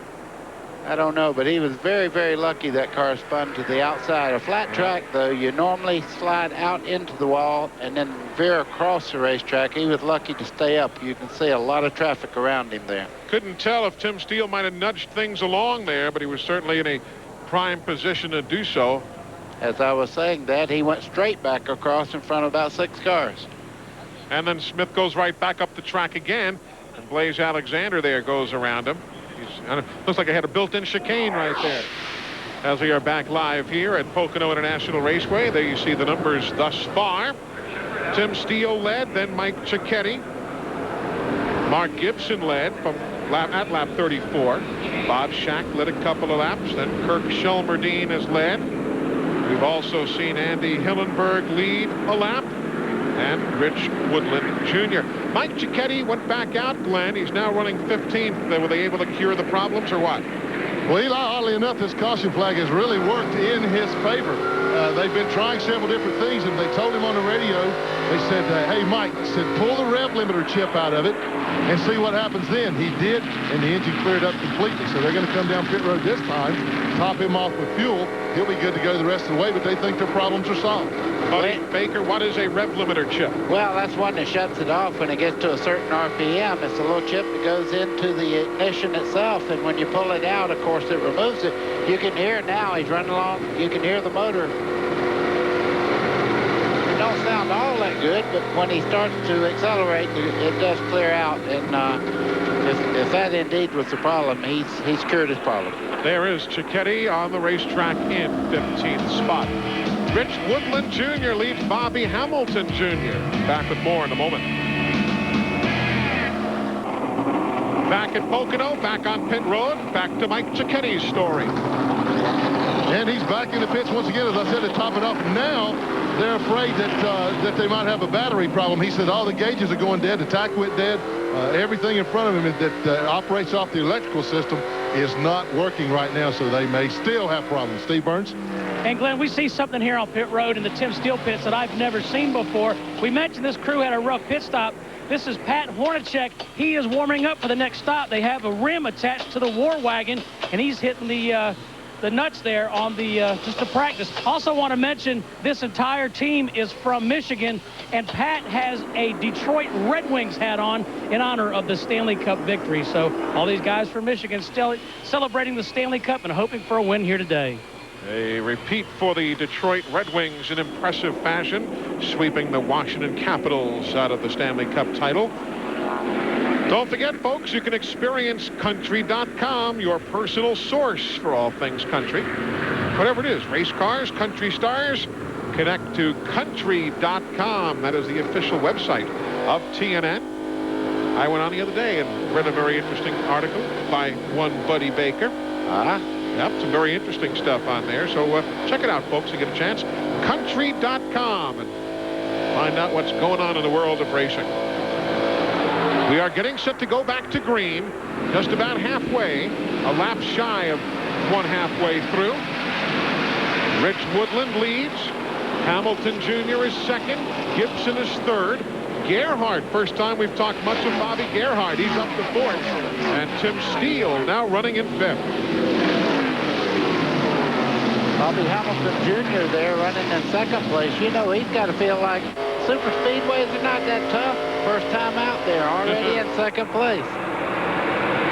I don't know, but he was very, very lucky that car spun to the outside. A flat track, though, you normally slide out into the wall and then veer across the racetrack. He was lucky to stay up. You can see a lot of traffic around him there. Couldn't tell if Tim Steele might have nudged things along there, but he was certainly in a prime position to do so. As I was saying that, he went straight back across in front of about 6 cars. And then Smith goes right back up the track again, and Blaze Alexander there goes around him. Looks like I had a built-in chicane right there. As we are back live here at Pocono International Raceway, there you see the numbers thus far. Tim Steele led, then Mike Cicchetti. Mark Gibson led from at lap 34. Bob Shack led a couple of laps, then Kirk Shelmerdine has led. We've also seen Andy Hillenberg lead a lap, and Rich Woodland Jr. Mike Cicchetti went back out, Glenn. He's now running 15th. Were they able to cure the problems or what? Well, Eli, oddly enough, this caution flag has really worked in his favor. They've been trying several different things, and they told him on the radio, they said, hey, Mike, said, pull the rev limiter chip out of it and see what happens then. He did, and the engine cleared up completely, so they're going to come down pit road this time, top him off with fuel. He'll be good to go the rest of the way, but they think their problems are solved. Buddy Baker, what is a rev limiter chip? Well, that's one that shuts it off when it gets to a certain RPM. It's a little chip that goes into the ignition itself, and when you pull it out, of course, it removes it. You can hear it now. He's running along. You can hear the motor. It don't sound all that good, but when he starts to accelerate, it does clear out. And if that indeed was the problem, he's cured his problem. There is Cicchetti on the racetrack in 15th spot. Rich Woodland Jr. leads Bobby Hamilton Jr. Back with more in a moment. Back at Pocono, back on pit road, back to Mike Cicchetti's story. And he's back in the pits once again, as I said, to top it off. Now they're afraid that they might have a battery problem. He said all the gauges are going dead, the tack went dead. Everything in front of him that operates off the electrical system is not working right now, so they may still have problems. Steve Burns? And Glenn, we see something here on pit road in the Tim Steele pits that I've never seen before. We mentioned this crew had a rough pit stop. This is Pat Hornacek. He is warming up for the next stop. They have a rim attached to the war wagon, and he's hitting the nuts there on the just to practice. Also want to mention this entire team is from Michigan, and Pat has a Detroit Red Wings hat on in honor of the Stanley Cup victory. So all these guys from Michigan still celebrating the Stanley Cup and hoping for a win here today. A repeat for the Detroit Red Wings in impressive fashion, sweeping the Washington Capitals out of the Stanley Cup title. Don't forget, folks, you can experience country.com, your personal source for all things country. Whatever it is, race cars, country stars, connect to country.com. That is the official website of TNN. I went on the other day and read a very interesting article by one Buddy Baker. Yep, some very interesting stuff on there. So check it out, folks, if you get a chance. Country.com and find out what's going on in the world of racing. We are getting set to go back to green, just about halfway, a lap shy of one halfway through. Rich Woodland leads. Hamilton Jr. is second. Gibson is third. Gerhardt, first time we've talked much of Bobby Gerhardt. He's up to fourth. And Tim Steele now running in fifth. Bobby Hamilton Jr. there running in second place. You know, he's got to feel like super speedways are not that tough. First time out there, already in second place.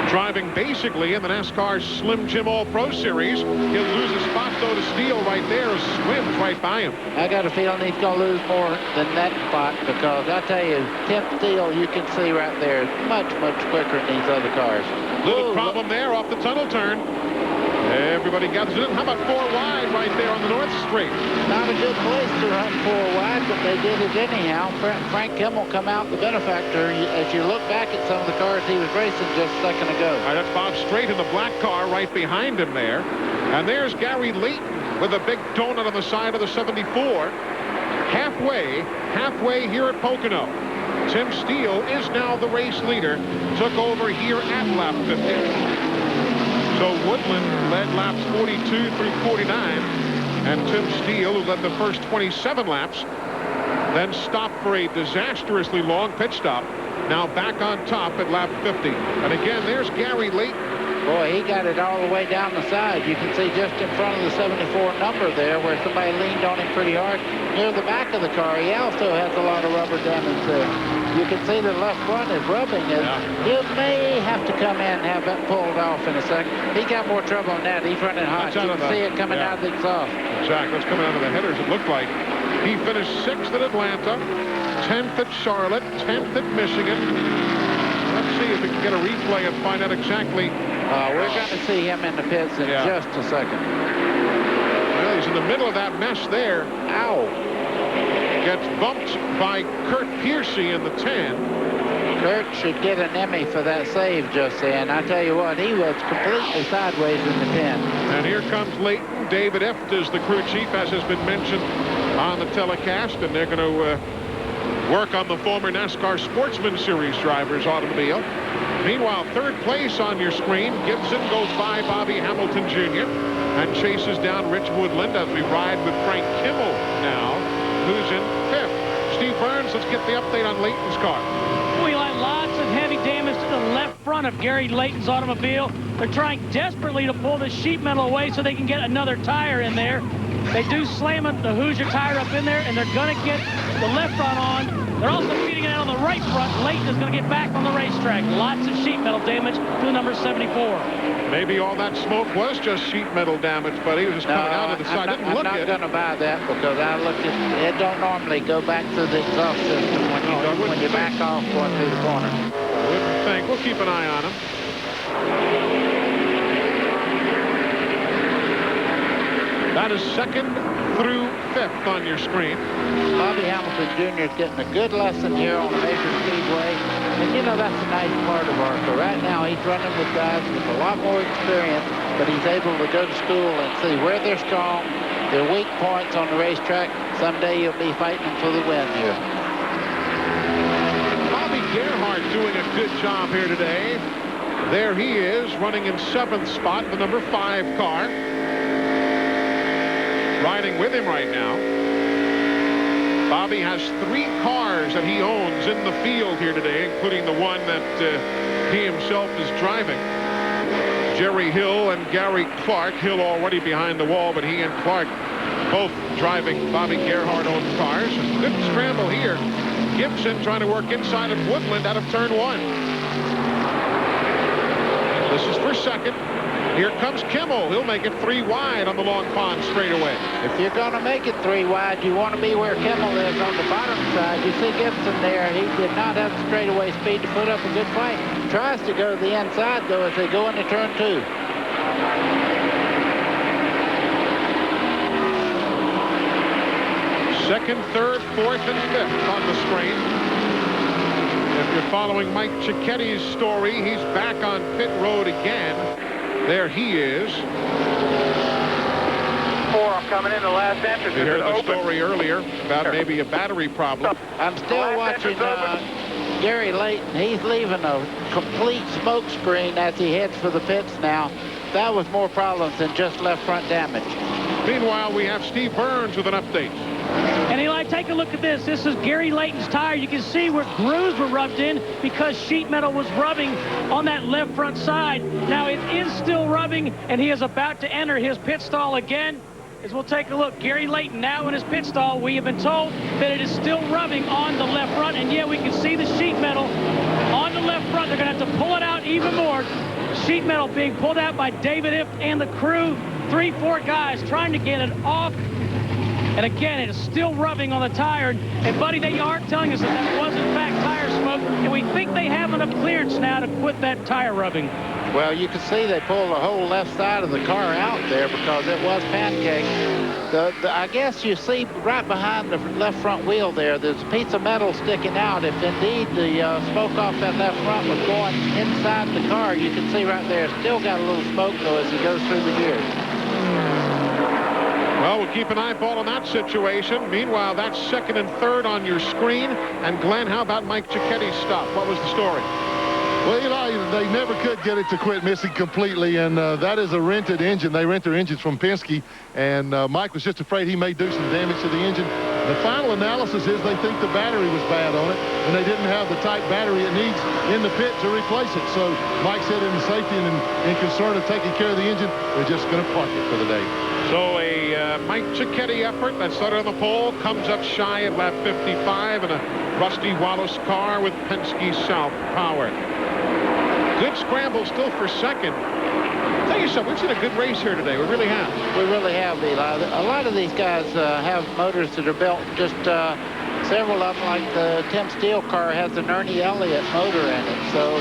Driving basically in the NASCAR Slim Jim All-Pro Series. He'll lose a spot, though, to Steele right there. Swims right by him. I got a feeling he's going to lose more than that spot, because I tell you, Tim Steele, you can see right there, much, much quicker than these other cars. Little problem there off the tunnel turn. Everybody gathers in. How about 4 wide right there on the North Straight? Not a good place to run 4 wide, but they did it anyhow. Frank Kimmel come out the benefactor. As you look back at some of the cars he was racing just a second ago. All right, that's Bob Strait in the black car right behind him there. And there's Gary Layton with a big donut on the side of the 74. Halfway here at Pocono. Tim Steele is now the race leader. Took over here at lap 50. So Woodland led laps 42 through 49, and Tim Steele, who led the first 27 laps, then stopped for a disastrously long pit stop, now back on top at lap 50. And again, there's Gary Layton. Boy, he got it all the way down the side. You can see just in front of the 74 number there where somebody leaned on him pretty hard. Near the back of the car, he also has a lot of rubber damage there. You can see the left front is rubbing it. Yeah. He may have to come in and have that pulled off in a second. He got more trouble on that. He's running hot. You can see it coming out of the exhaust. Exactly. It's coming out of the headers, it looked like. He finished 6th at Atlanta, 10th at Charlotte, 10th at Michigan. Let's see if we can get a replay and find out exactly. We're going to see him in the pits in just a second. Well, he's in the middle of that mess there. Ow. Gets bumped by Kurt Piercy in the 10. Kurt should get an Emmy for that save just then. I tell you what, he was completely sideways in the 10. And here comes Layton. David Eft is the crew chief, as has been mentioned on the telecast, and they're going to work on the former NASCAR Sportsman Series driver's automobile. Meanwhile, third place on your screen. Gibson goes by Bobby Hamilton Jr. and chases down Rich Woodland as we ride with Frank Kimmel now, who's in fifth. Steve Burns, let's get the update on Layton's car. We had lots of heavy damage to the left front of Gary Layton's automobile. They're trying desperately to pull the sheet metal away so they can get another tire in there. They do slam the Hoosier tire up in there, and they're going to get the left front on. They're also feeding it out on the right front. Layton is going to get back on the racetrack. Lots of sheet metal damage to the number 74. Maybe all that smoke was just sheet metal damage, but he was just coming out of the side. I'm not going to buy that, because I looked at it. Don't normally go back to the exhaust system when you back off going through the corner. Wouldn't think. We'll keep an eye on him. That is second through 5th on your screen. Bobby Hamilton Jr. is getting a good lesson here on a major speedway. And, you know, that's a nice part of ARCA. Right now, he's running with guys with a lot more experience, but he's able to go to school and see where they're strong, their weak points on the racetrack. Someday you'll be fighting them for the win here. Bobby Gerhart doing a good job here today. There he is, running in 7th spot, the number 5 car. Riding with him right now. Bobby has 3 cars that he owns in the field here today, including the one that he himself is driving. Jerry Hill and Gary Clark. Hill already behind the wall, but he and Clark both driving Bobby Gerhart-owned cars. Good scramble here. Gibson trying to work inside of Woodland out of turn 1. This is for 2nd. Here comes Kimmel. He'll make it 3 wide on the Long Pond straightaway. If you're going to make it 3 wide, you want to be where Kimmel is on the bottom side. You see Gibson there. He did not have the straightaway speed to put up a good fight. Tries to go to the inside, though, as they go into turn 2. Second, third, 4th, and 5th on the screen. If you're following Mike Cicchetti's story, he's back on pit road again. There he is. 4, I'm coming in the last entrance. You heard the story earlier about maybe a battery problem. I'm still watching Gary Layton. He's leaving a complete smoke screen as he heads for the pits now. That was more problems than just left front damage. Meanwhile, we have Steve Burns with an update. And Eli, take a look at this. This is Gary Layton's tire. You can see where grooves were rubbed in because sheet metal was rubbing on that left front side. Now it is still rubbing, and he is about to enter his pit stall again. As we'll take a look, Gary Layton now in his pit stall. We have been told that it is still rubbing on the left front, and yeah, we can see the sheet metal on the left front. They're going to have to pull it out even more. Sheet metal being pulled out by David Ift and the crew. 3-4 guys trying to get it off. And again, it is still rubbing on the tire. And, buddy, they are telling us that that was, in fact, tire smoke. And we think they have enough clearance now to quit that tire rubbing. Well, you can see they pulled the whole left side of the car out there because it was pancake. I guess you see right behind the left front wheel there's a piece of metal sticking out. If indeed the smoke off that left front was going inside the car, you can see right there, still got a little smoke, though, as he goes through the gears. Well, we'll keep an eyeball on that situation. Meanwhile, that's 2nd and 3rd on your screen. And, Glenn, how about Mike Cicchetti's stop? What was the story? Well, Eli, they never could get it to quit missing completely, and that is a rented engine. They rent their engines from Penske, and Mike was just afraid he may do some damage to the engine. The final analysis is they think the battery was bad on it, and they didn't have the type battery it needs in the pit to replace it. So Mike said in the safety and in concern of taking care of the engine, they're just going to park it for the day. So a Mike Cicchetti effort that started on the pole comes up shy of lap 55 in a Rusty Wallace car with Penske South power. Good scramble still for 2nd. Tell you something, we've seen a good race here today. We really have. We really have, Eli. A lot of these guys have motors that are built just several of them, like the Tim Steele car, has an Ernie Elliott motor in it. So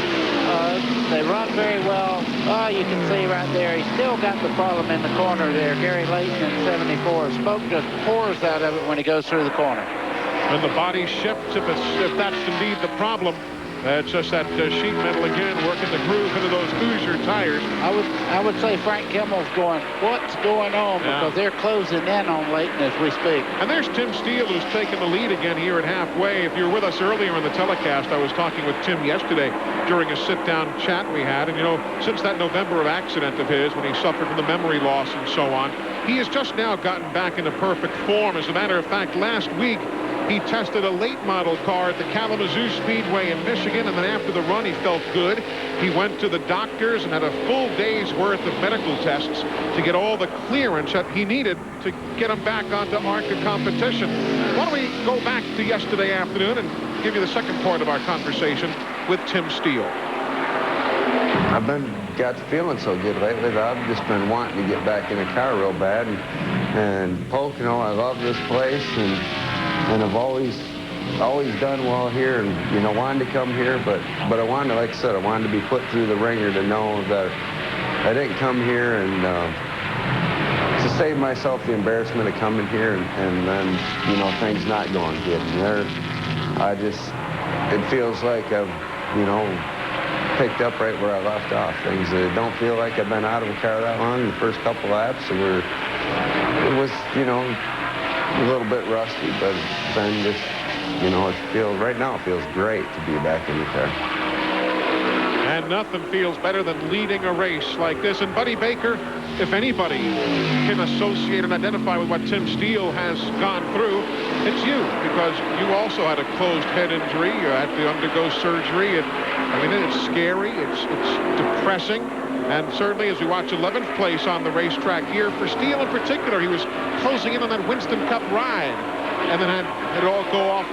they run very well. Oh, you can see right there, he's still got the problem in the corner there. Gary Layton in 74. Smoke just pours out of it when he goes through the corner. And the body shifts if that's indeed the problem. It's just that sheet metal again working the groove into those Hoosier tires. I would say Frank Kimmel's going, what's going on? Because they're closing in on Layton as we speak. And there's Tim Steele, who's taking the lead again here at halfway. If you were with us earlier in the telecast, I was talking with Tim yesterday during a sit-down chat we had. And, you know, since that November accident of his when he suffered from the memory loss and so on, he has just now gotten back into perfect form. As a matter of fact, last week, he tested a late model car at the Kalamazoo Speedway in Michigan, and then after the run, he felt good. He went to the doctors and had a full day's worth of medical tests to get all the clearance that he needed to get him back onto ARCA competition. Why don't we go back to yesterday afternoon and give you the second part of our conversation with Tim Steele. I've got feeling so good lately that I've just been wanting to get back in a car real bad. And Pocono, I love this place, and I've always done well here, and, you know, wanted to come here, but I wanted, like I said, I wanted to be put through the ringer to know that I didn't come here and to save myself the embarrassment of coming here and then, you know, things not going good. And it feels like I've, you know, picked up right where I left off. Things that don't feel like I've been out of a car that long. The first couple laps it was, you know, a little bit rusty, but then just, you know, right now it feels great to be back in the car. And nothing feels better than leading a race like this. And Buddy Baker, if anybody can associate and identify with what Tim Steele has gone through, it's you, because you also had a closed head injury. You had to undergo surgery. I mean, it's scary. It's depressing. And certainly, as we watch 11th place on the racetrack here, for Steele in particular, he was closing in on that Winston Cup ride, and then had it all go off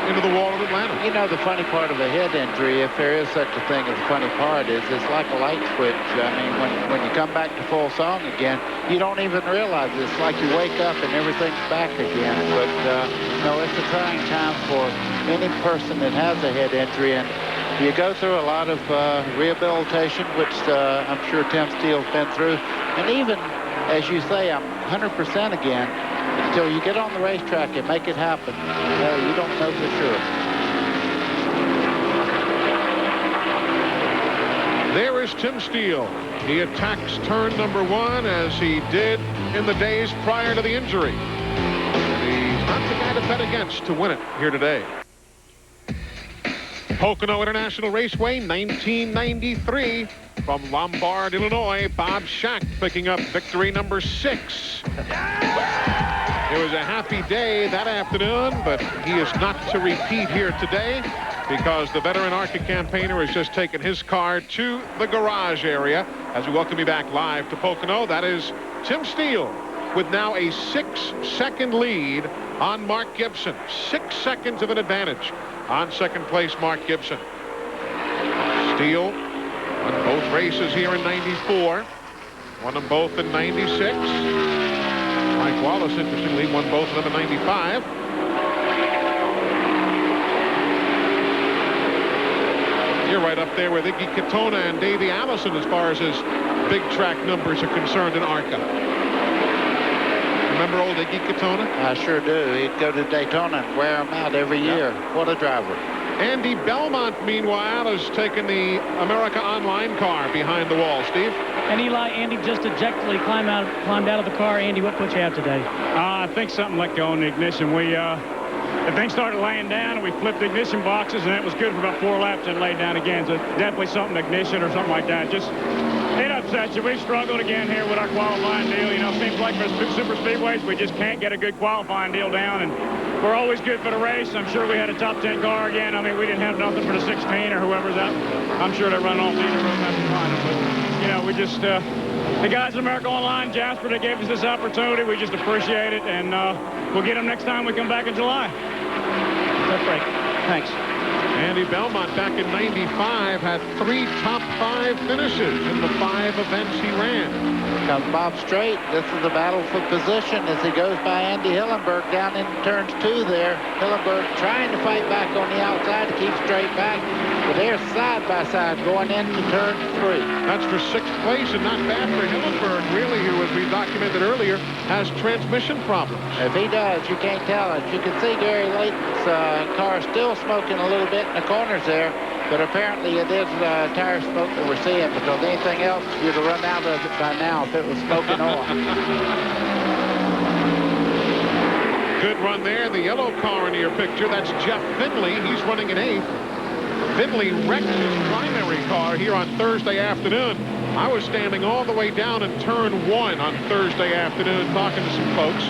into the wall of Atlanta. You know, the funny part of a head injury, if there is such a thing as a funny part, is it's like a light switch. I mean, when you come back to full song again, you don't even realize it. It's like you wake up and everything's back again. But, no, it's a trying time for any person that has a head injury. And you go through a lot of rehabilitation, which I'm sure Tim Steele's been through. And even, as you say, I'm 100% again. Until you get on the racetrack and make it happen, you don't know for sure. There is Tim Steele. He attacks turn number 1 as he did in the days prior to the injury. He's not the guy to bet against to win it here today. Pocono International Raceway, 1993. From Lombard, Illinois, Bob Schacht picking up victory number 6. It was a happy day that afternoon, but he is not to repeat here today because the veteran ARCA campaigner has just taken his car to the garage area. As we welcome you back live to Pocono, that is Tim Steele with now a 6-second lead on Mark Gibson. 6 seconds of an advantage on second place Mark Gibson. Steele won both races here in 94. Won them both in 96. Mike Wallace, interestingly, won both of them in 95. You're right up there with Iggy Katona and Davey Allison as far as his big track numbers are concerned in ARCA. Remember old Iggy Katona? I sure do. He'd go to Daytona and wear them out every year. What a driver. Andy Belmont, meanwhile, has taken the America Online car behind the wall. Steve? And Eli, Andy just ejectedly climbed out of the car. Andy, what put you out today? I think something let go on the ignition. The thing started laying down, and we flipped the ignition boxes, and that was good for about 4 laps and laid down again. So definitely something ignition or something like that. Just, it upsets you. We struggled again here with our qualifying deal. You know, it seems like for super speedways, we just can't get a good qualifying deal down. And we're always good for the race. I'm sure we had a top 10 car again. I mean, we didn't have nothing for the 16 or whoever's out. I'm sure they're running off the road after behind us. But, you know, we just, the guys at America Online, Jasper, they gave us this opportunity. We just appreciate it, and we'll get them next time we come back in July. Tough break. Thanks. Andy Belmont back in 95 had 3 top 5 finishes in the 5 events he ran. Comes Bob straight. This is the battle for position as he goes by Andy Hillenberg down in turns 2 there. Hillenberg trying to fight back on the outside to keep straight back. But they're side by side going into turn 3. That's for 6th place, and not bad for Hillenberg, really, who, as we documented earlier, has transmission problems. If he does, you can't tell it. You can see Gary Layton's car still smoking a little bit in the corners there, but apparently it is tire smoke that we're seeing, because anything else you'd have run out of it by now if it was smoking oil. Good run there. The yellow car in your picture, that's Jeff Finley. He's running an 8th. Finley wrecked his primary car here on Thursday afternoon. I was standing all the way down in turn 1 on Thursday afternoon talking to some folks,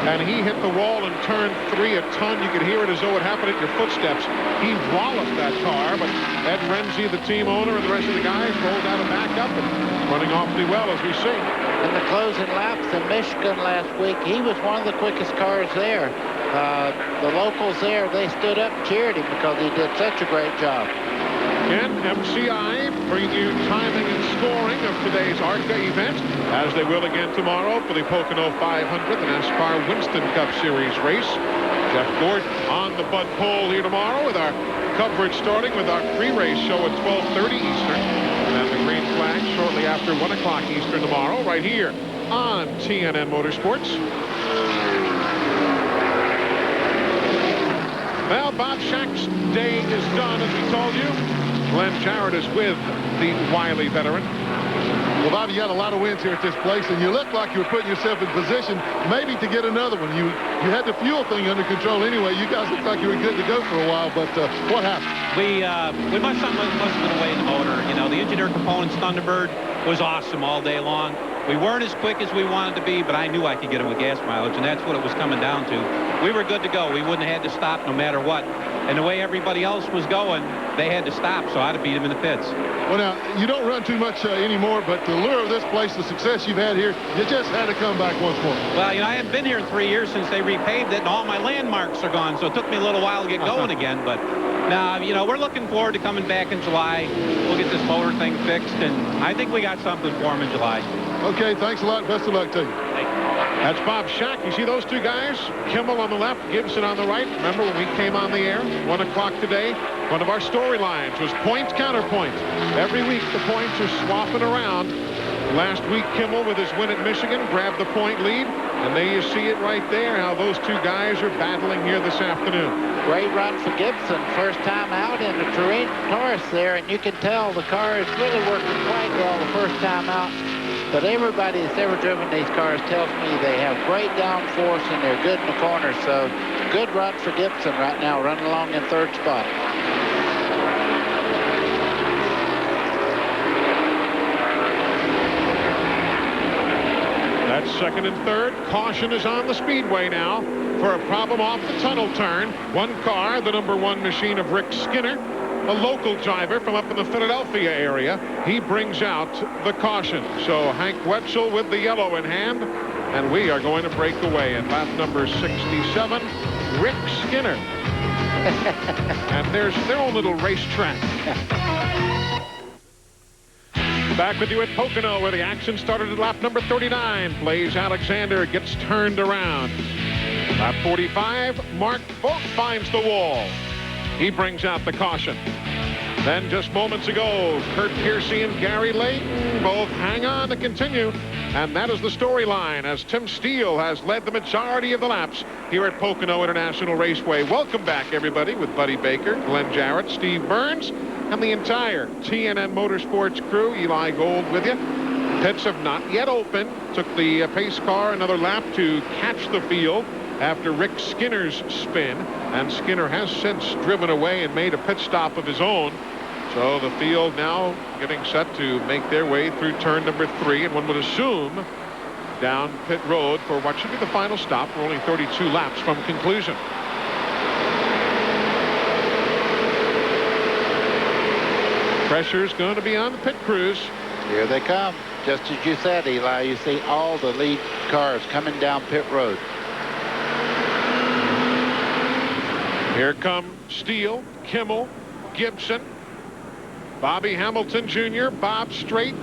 and he hit the wall in turn 3 a ton. You could hear it as though it happened at your footsteps. He walloped that car, but Ed Renzi, the team owner, and the rest of the guys rolled out a backup and running awfully well, as we see. In the closing laps in Michigan last week, he was one of the quickest cars there. The locals there, they stood up and cheered him because he did such a great job. Again, MCI bringing you timing and scoring of today's ARCA event, as they will again tomorrow for the Pocono 500, the NASCAR Winston Cup Series race. Jeff Gordon on the Bud Pole here tomorrow with our coverage starting with our pre-race show at 12:30 Eastern. And the green flag shortly after 1 o'clock Eastern tomorrow, right here on TNN Motorsports. Well, Bob Shack's day is done, as we told you. Glenn Jarrett is with the wily veteran. Well, Bobby, you had a lot of wins here at this place, and you looked like you were putting yourself in position maybe to get another one. You had the fuel thing under control anyway. You guys looked like you were good to go for a while, but what happened? We must have been away in the motor. You know, the engineer components Thunderbird was awesome all day long. We weren't as quick as we wanted to be, but I knew I could get them with gas mileage, and that's what it was coming down to. We were good to go. We wouldn't have had to stop no matter what. And the way everybody else was going, they had to stop, so I'd have beat them in the pits. Well, now, you don't run too much anymore, but the lure of this place, the success you've had here, you just had to come back once more. Well, you know, I haven't been here in 3 years since they repaved it, and all my landmarks are gone, so it took me a little while to get going again. But now, you know, we're looking forward to coming back in July. We'll get this motor thing fixed, and I think we got something for them in July. Okay, thanks a lot. Best of luck to you. That's Bob Shack. You see those two guys? Kimmel on the left, Gibson on the right. Remember when we came on the air, 1 o'clock today? One of our storylines was point, counterpoint. Every week the points are swapping around. Last week, Kimmel with his win at Michigan grabbed the point lead. And there you see it right there, how those two guys are battling here this afternoon. Great run for Gibson. First time out in the Terrain Taurus there, and you can tell the car is really working quite well the first time out. But everybody that's ever driven these cars tells me they have great downforce and they're good in the corner. So good run for Gibson right now, running along in 3rd spot. That's 2nd and 3rd. Caution is on the speedway now for a problem off the tunnel turn. One car, the #1 machine of Rick Skinner, a local driver from up in the Philadelphia area. He brings out the caution. So Hank Wetzel with the yellow in hand, and we are going to break away at lap number 67. Rick Skinner. And there's their own little racetrack. Back with you at Pocono, where the action started at lap number 39. Blaze Alexander gets turned around. Lap 45, Mark Vogt finds the wall. He brings out the caution. Then just moments ago, Kurt Piercy and Gary Layton both hang on to continue. And that is the storyline as Tim Steele has led the majority of the laps here at Pocono International Raceway. Welcome back, everybody, with Buddy Baker, Glenn Jarrett, Steve Burns, and the entire TNN Motorsports crew. Eli Gold with you. Pits have not yet opened. Took the pace car another lap to catch the field after Rick Skinner's spin, and Skinner has since driven away and made a pit stop of his own. So the field now getting set to make their way through turn number 3, and one would assume down pit road for what should be the final stop. We're only 32 laps from conclusion. Pressure's going to be on the pit crews. Here they come. Just as you said, Eli, you see all the lead cars coming down pit road. Here come Steele, Kimmel, Gibson, Bobby Hamilton Jr., Bob Strait.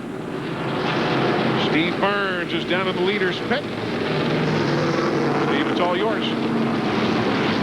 Steve Burns is down in the leader's pit. Steve, it's all yours.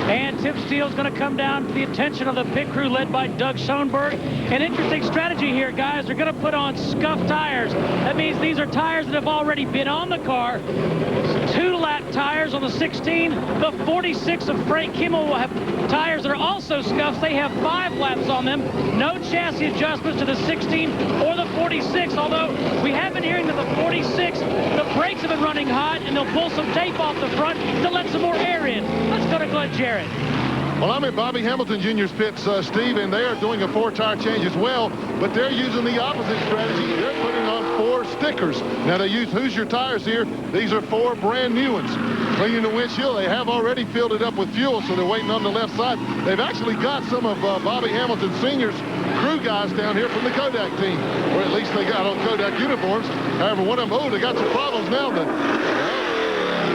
And Tim Steele's going to come down to the attention of the pit crew led by Doug Schoenberg. An interesting strategy here, guys. They're going to put on scuffed tires. That means these are tires that have already been on the car. 2-lap tires on the 16. The 46 of Frank Kimmel will have tires that are also scuffed. They have 5 laps on them. No chassis adjustments to the 16 or the 46, although we have been hearing that the 46, the brakes have been running hot, and they'll pull some tape off the front to let some more air in. Let's go to Glenn Jarrett. Well, I'm at Bobby Hamilton Jr.'s pits, Steve, and they are doing a 4-tire change as well, but they're using the opposite strategy. They're putting on 4 stickers. Now, they use Hoosier tires here. These are 4 brand new ones. Cleaning the windshield, they have already filled it up with fuel, so they're waiting on the left side. They've actually got some of Bobby Hamilton Sr.'s crew guys down here from the Kodak team, or at least they got on Kodak uniforms. However, one of them, they got some problems now.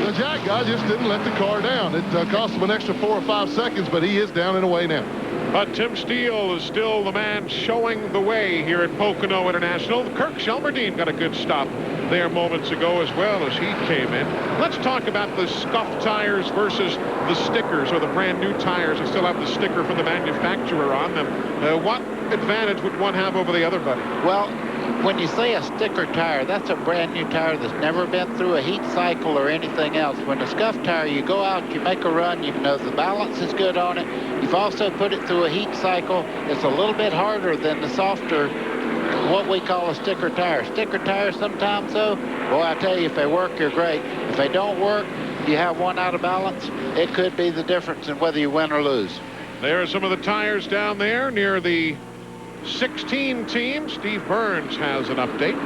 The Jack guy just didn't let the car down. It cost him an extra 4 or 5 seconds, but he is down and away now. But Tim Steele is still the man showing the way here at Pocono International. Kirk Shelmerdine got a good stop there moments ago as well as he came in. Let's talk about the scuffed tires versus the stickers, or the brand new tires that still have the sticker from the manufacturer on them. What advantage would one have over the other, buddy? Well, when you say a sticker tire, that's a brand new tire that's never been through a heat cycle or anything else. When a scuff tire, you go out, you make a run, you know the balance is good on it. You've also put it through a heat cycle. It's a little bit harder than the softer, what we call a sticker tire. Sticker tires sometimes, though, boy, I tell you, if they work, you're great. If they don't work, you have one out of balance, it could be the difference in whether you win or lose. There are some of the tires down there near the 16 team. Steve Burns has an update.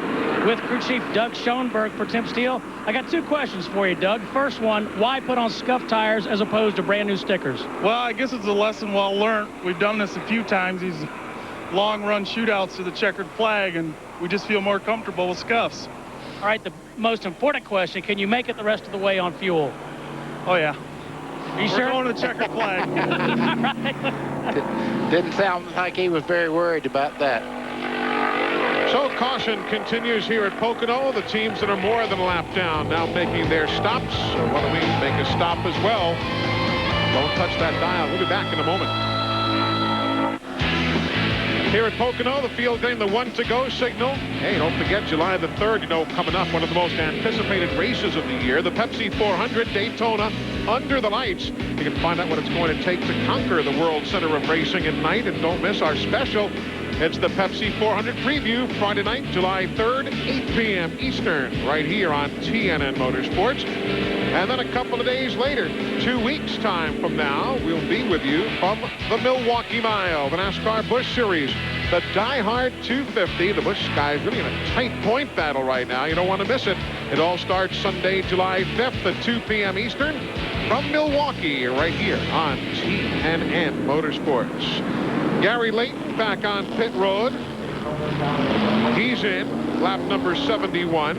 With crew chief Doug Schoenberg for Tim Steele. I got 2 questions for you, Doug. First one, why put on scuff tires as opposed to brand new stickers? Well, I guess it's a lesson well learned. We've done this a few times, these long run shootouts to the checkered flag, and we just feel more comfortable with scuffs. All right, the most important question, can you make it the rest of the way on fuel? Oh, yeah. Are you We're sure? going to the checkered flag. Didn't sound like he was very worried about that. So caution continues here at Pocono. The teams that are more than a lap down now making their stops. So why don't we make a stop as well? Don't touch that dial. We'll be back in a moment. Here at Pocono, the field getting the 1 to go signal. Hey, don't forget July the 3rd, you know, coming up, one of the most anticipated races of the year, the Pepsi 400 Daytona under the lights. You can find out what it's going to take to conquer the World Center of Racing at night, and don't miss our special. It's the Pepsi 400 preview, Friday night, July 3rd, 8 p.m. Eastern, right here on TNN Motorsports. And then a couple of days later, 2 weeks' time from now, we'll be with you from the Milwaukee Mile, the NASCAR Busch Series, the Die Hard 250. The Busch guys really in a tight point battle right now. You don't want to miss it. It all starts Sunday, July 5th at 2 p.m. Eastern from Milwaukee, right here on TNN Motorsports. Gary Layton back on pit road. He's in, lap number 71.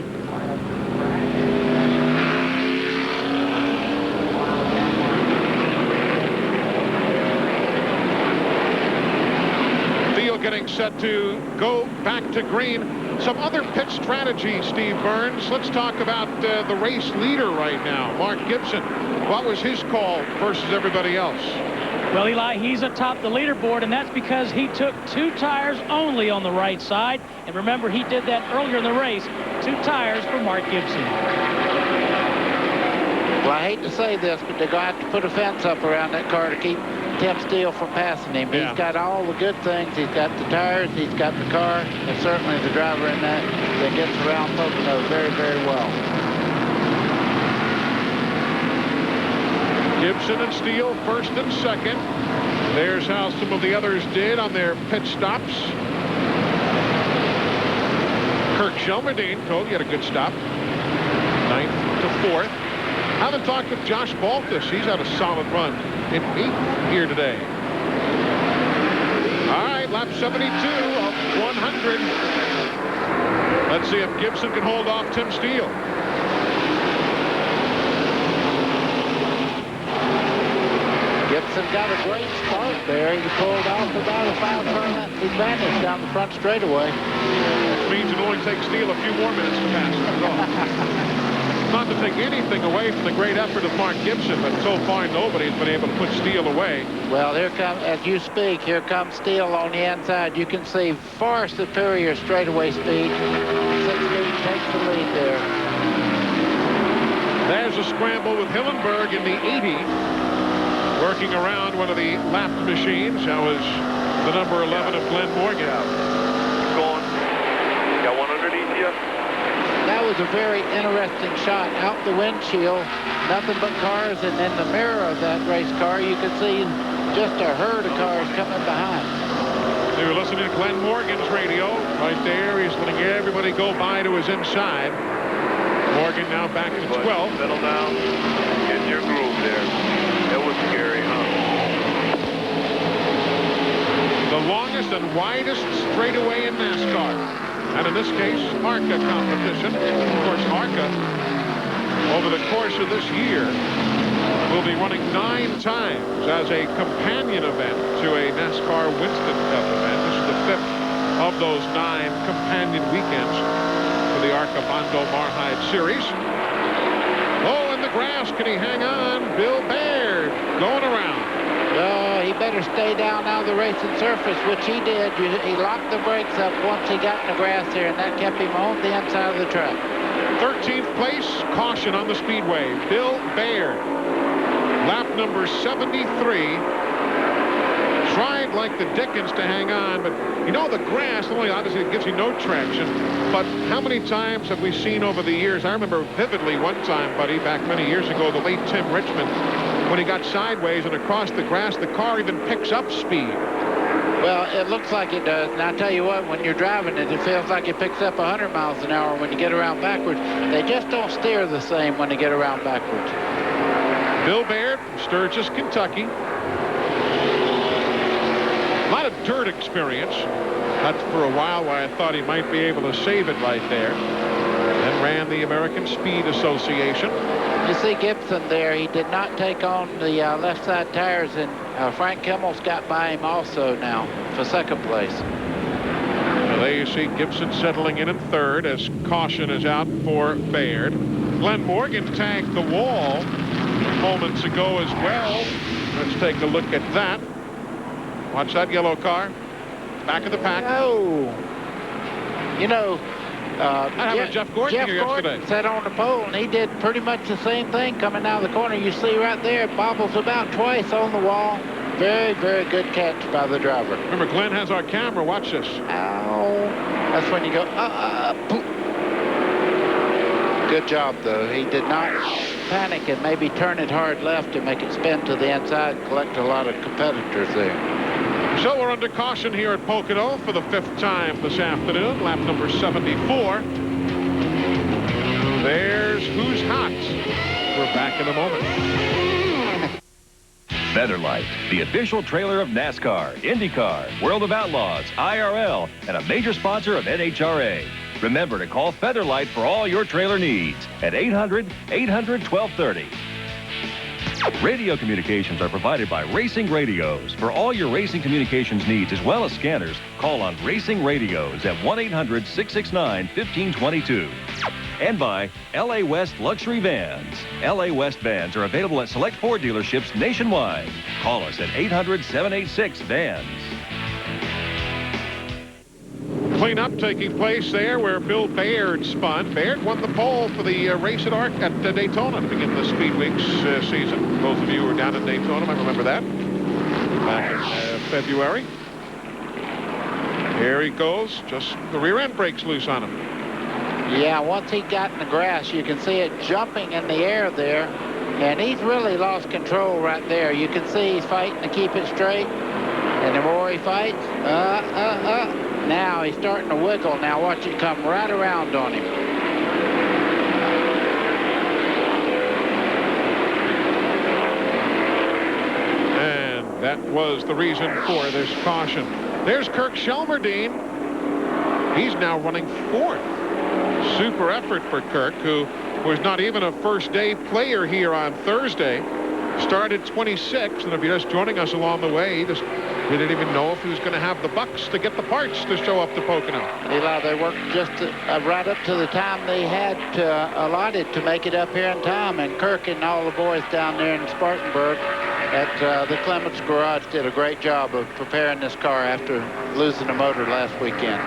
Field getting set to go back to green. Some other pit strategy, Steve Burns. Let's talk about the race leader right now, Mark Gibson. What was his call versus everybody else? Well, Eli, he's atop the leaderboard, and that's because he took 2 tires only on the right side. And remember, he did that earlier in the race. 2 tires for Mark Gibson. Well, I hate to say this, but they're going to have to put a fence up around that car to keep Tim Steele from passing him. Yeah. He's got all the good things. He's got the tires, he's got the car, and certainly the driver in that gets around Pocono very, very well. Gibson and Steele first and second. There's how some of the others did on their pit stops. Kirk Shelmerdine told you had a good stop. 9th to 4th. Haven't talked with Josh Baltus. He's had a solid run in 8th here today. All right, lap 72 of 100. Let's see if Gibson can hold off Tim Steele. Gibson got a great start there. He pulled off about a 5-furlong advantage down the front straightaway. Which means it only takes Steele a few more minutes to pass. That's all. Not to take anything away from the great effort of Mark Gibson, but so far nobody's been able to put Steele away. Well, here comes, as you speak, here comes Steele on the inside. You can see far superior straightaway speed. 6 speed takes the lead there. There's a scramble with Hillenberg in the 80. Working around one of the lap machines. That was the number 11 of Glenn Morgan. Keep going. Got one underneath you. That was a very interesting shot. Out the windshield, nothing but cars, and in the mirror of that race car, you could see just a herd of cars coming behind. They were listening to Glenn Morgan's radio. Right there, he's letting everybody go by to his inside. Morgan now back to 12th. Settle down. Get in your groove there. That was scary, huh? The longest and widest straightaway in NASCAR. And in this case, ARCA competition. Of course, ARCA, over the course of this year, will be running 9 times as a companion event to a NASCAR Winston Cup event. This is the 5th of those 9 companion weekends for the ARCA Bondo Mar-Hyde Series. Oh, in the grass, can he hang on? Bill Baird going around. He better stay down out of the racing surface, which he did. He locked the brakes up once he got in the grass there, and that kept him on the inside of the track. 13th place, caution on the speedway. Bill Baird, lap number 73. Tried like the dickens to hang on, but you know the grass, only obviously it gives you no traction, but how many times have we seen over the years? I remember vividly one time, buddy, back many years ago, the late Tim Richmond, when he got sideways and across the grass, the car even picks up speed. Well, it looks like it does, and I tell you what, when you're driving it, it feels like it picks up 100 miles an hour when you get around backwards. They just don't steer the same when they get around backwards. Bill Baird, Sturgis, Kentucky. A lot of dirt experience. That's for a while why I thought he might be able to save it right there. Then ran the American Speed Association. You see Gibson there, he did not take on the left side tires, and Frank Kimmel's got by him also now for second place. Well, there you see Gibson settling in third as caution is out for Baird. Glenn Morgan tagged the wall moments ago as well. Let's take a look at that. Watch that yellow car. Back of the pack. Oh. You know, Jeff Gordon here yesterday. Sat on the pole, and he did pretty much the same thing coming out of the corner. You see right there, it bobbles about twice on the wall. Very, very good catch by the driver. Remember, Glenn has our camera. Watch this. Ow. That's when you go, Good job, though. He did not panic and maybe turn it hard left to make it spin to the inside and collect a lot of competitors there. So we're under caution here at Pocono for the 5th time this afternoon. Lap number 74. There's Who's Hot. We're back in a moment. Featherlight, the official trailer of NASCAR, IndyCar, World of Outlaws, IRL, and a major sponsor of NHRA. Remember to call Featherlight for all your trailer needs at 800-800-1230. Radio communications are provided by Racing Radios. For all your racing communications needs as well as scanners, call on Racing Radios at 1-800-669-1522. And by LA West Luxury Vans. LA West vans are available at select Ford dealerships nationwide. Call us at 800-786-VANS. Cleanup taking place there where Bill Baird spun. Baird won the pole for the race at ARCA at Daytona to begin the Speed Weeks season. Those of you who were down in Daytona might remember that back in February. Here he goes. Just the rear end brakes loose on him. Yeah, once he got in the grass, you can see it jumping in the air there, and he's really lost control right there. You can see he's fighting to keep it straight, and the more he fights, now he's starting to wiggle. Now watch it come right around on him. And that was the reason for this caution. There's Kirk Shelmerdine. He's now running 4th. Super effort for Kirk, who was not even a first-day player here on Thursday. Started 26, and if you're just joining us along the way, we didn't even know if he was going to have the bucks to get the parts to show up to Pocono. Eli, they worked just right up to the time they had allotted to make it up here in time, and Kirk and all the boys down there in Spartanburg at the Clements Garage did a great job of preparing this car after losing the motor last weekend.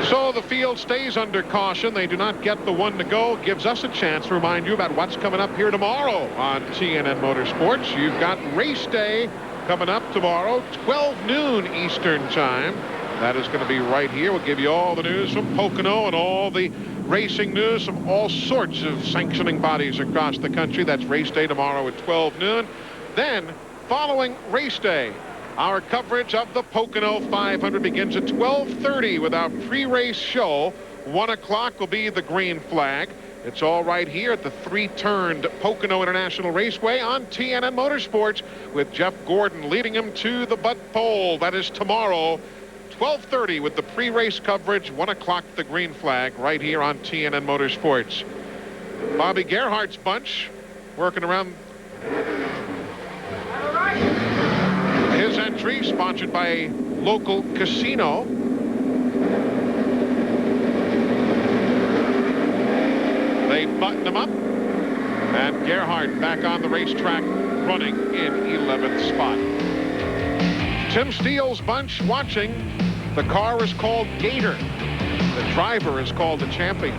So the field stays under caution. They do not get the one to go. Gives us a chance to remind you about what's coming up here tomorrow on TNN Motorsports. You've got race day coming up tomorrow, 12 noon Eastern time. That is going to be right here. We'll give you all the news from Pocono and all the racing news from all sorts of sanctioning bodies across the country. That's race day tomorrow at 12 noon. Then, following race day, our coverage of the Pocono 500 begins at 12:30 with our pre-race show. 1 o'clock will be the green flag. It's all right here at the 3-turned Pocono International Raceway on TNN Motorsports with Jeff Gordon leading him to the butt pole. That is tomorrow, 12:30 with the pre-race coverage. 1 o'clock the green flag right here on TNN Motorsports. Bobby Gerhardt's bunch working around his entry, sponsored by a local casino. They button them up. And Gerhardt back on the racetrack running in 11th spot. Tim Steele's bunch watching. The car is called Gator. The driver is called the Champion.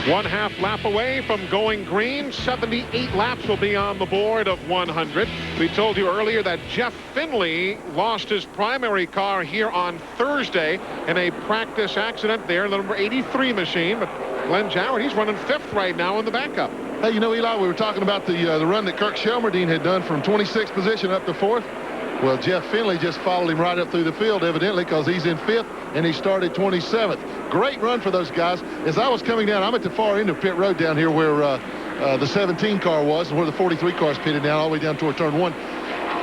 1/2 lap away from going green. 78 laps will be on the board of 100. We told you earlier that Jeff Finley lost his primary car here on Thursday in a practice accident there, the number 83 machine. But Glenn Joward, he's running 5th right now in the backup. Hey, you know, Eli, we were talking about the run that Kirk Shelmerdine had done from 26th position up to 4th. Well, Jeff Finley just followed him right up through the field, evidently, because he's in 5th, and he started 27th. Great run for those guys. As I was coming down, I'm at the far end of pit road down here where the 17 car was, and where the 43 cars pitted down all the way down toward turn 1.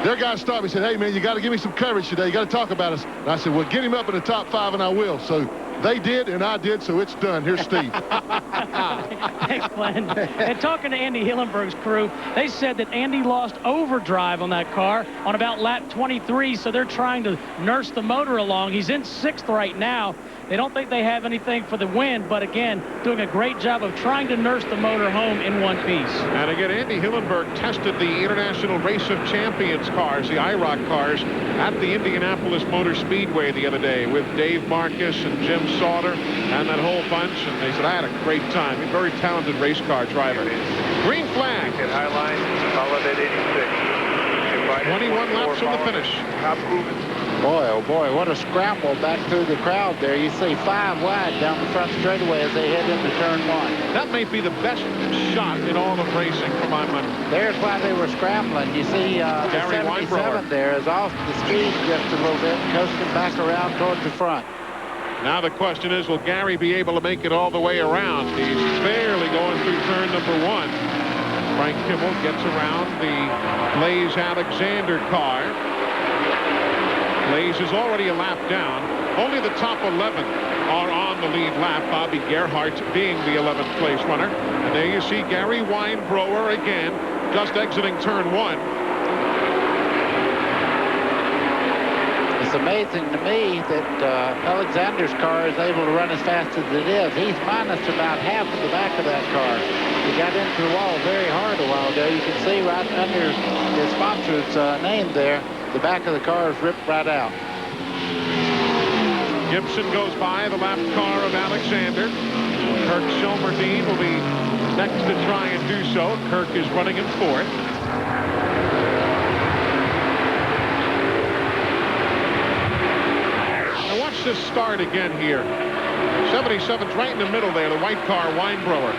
Their guy stopped me and said, hey, man, you got to give me some coverage today. You got to talk about us. And I said, well, get him up in the top 5, and I will. So they did, and I did, so it's done. Here's Steve. Thanks, Glenn. And talking to Andy Hillenberg's crew, they said that Andy lost overdrive on that car on about lap 23, so they're trying to nurse the motor along. He's in 6th right now. They don't think they have anything for the win, but again, doing a great job of trying to nurse the motor home in one piece. And again, Andy Hillenberg tested the International Race of Champions cars, the IROC cars, at the Indianapolis Motor Speedway the other day with Dave Marcus and Jim Sauter and that whole bunch, and they said, I had a great time. A very talented race car driver. Green flag. At high line, solid at 86. 21 laps from the finish. Top moving. Boy, oh boy, what a scramble back through the crowd there. You see 5 wide down the front straightaway as they head into turn 1. That may be the best shot in all of racing for my money. There's why they were scrambling. You see the 77 there is off the speed just a little bit, coasting back around towards the front. Now the question is, will Gary be able to make it all the way around? He's barely going through turn number 1. Frank Kimmel gets around the Blaze Alexander car. Blaze is already a lap down. Only the top 11 are on the lead lap. Bobby Gerhardt being the 11th place runner. And there you see Gary Weinbrower again, just exiting turn 1. It's amazing to me that Alexander's car is able to run as fast as it is. He's minus about half of the back of that car. He got into the wall very hard a while ago. You can see right under his sponsor's name there, the back of the car is ripped right out. Gibson goes by the lap car of Alexander. Kirk Shelmerdine will be next to try and do so. Kirk is running in 4th. Now watch this start again here. 77's right in the middle there, the white car, Weinbrower.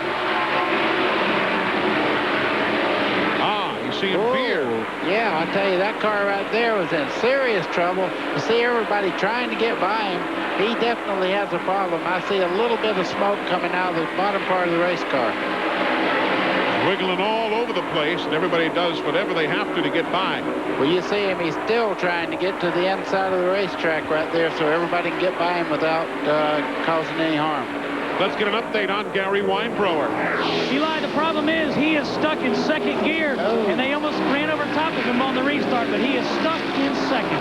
See him veer. Yeah, I tell you, that car right there was in serious trouble. You see everybody trying to get by him. He definitely has a problem. I see a little bit of smoke coming out of the bottom part of the race car. Wiggling all over the place, and everybody does whatever they have to get by. Well, you see him, he's still trying to get to the inside of the racetrack right there so everybody can get by him without causing any harm. Let's get an update on Gary Weinbrower. Eli, the problem is he is stuck in 2nd gear, and they almost ran over top of him on the restart, but he is stuck in 2nd.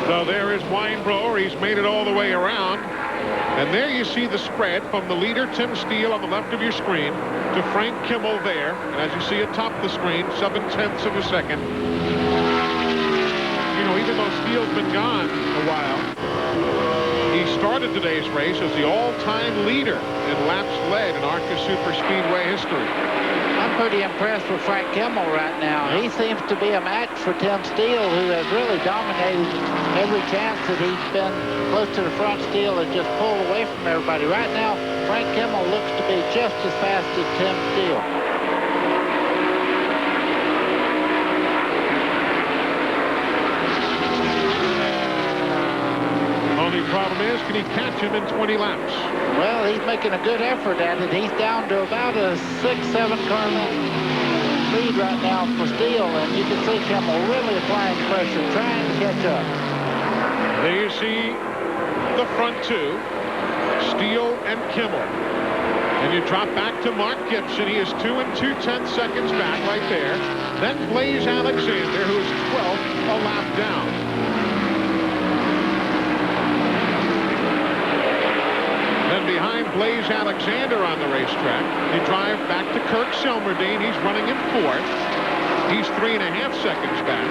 So there is Weinbrower. He's made it all the way around. And there you see the spread from the leader, Tim Steele, on the left of your screen, to Frank Kimmel there. And as you see atop the screen, 7/10 of a second. You know, even though Steele's been gone a while, he started today's race as the all-time leader in laps led in ARCA Super Speedway history. I'm pretty impressed with Frank Kimmel right now. He seems to be a match for Tim Steele, who has really dominated every chance that he's been close to the front. Steele has just pulled away from everybody. Right now, Frank Kimmel looks to be just as fast as Tim Steele. Only problem is, can he catch him in 20 laps? Well, he's making a good effort at it. He's down to about a 6-7 car length lead right now for Steele, and you can see Kimmel really applying pressure, trying to catch up. There you see the front two, Steele and Kimmel. And you drop back to Mark Gibson. He is 2 2/10 seconds back right there. Then Blaze Alexander, who is 12th, a lap down. Then behind Blaze Alexander on the racetrack. You drive back to Kirk Shelmerdine. He's running in 4th. He's 3.5 seconds back.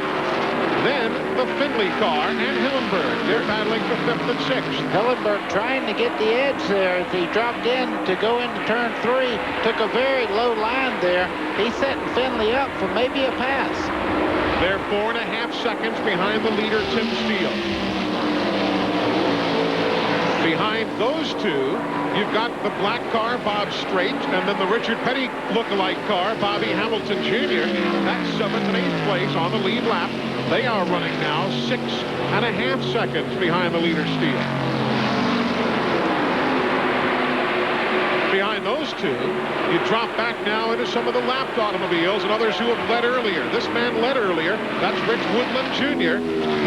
Then the Finley car and Hillenberg. They're battling for 5th and 6th. Hillenberg trying to get the edge there as he dropped in to go into turn 3. Took a very low line there. He's setting Finley up for maybe a pass. They're 4.5 seconds behind the leader, Tim Steele. Behind those two, you've got the black car, Bob Strait, and then the Richard Petty look-alike car, Bobby Hamilton Jr. That's 7th and 8th place on the lead lap. They are running now 6.5 seconds behind the leader, Steele. Behind those two, you drop back now into some of the lapped automobiles and others who have led earlier. This man led earlier. That's Rich Woodland Jr.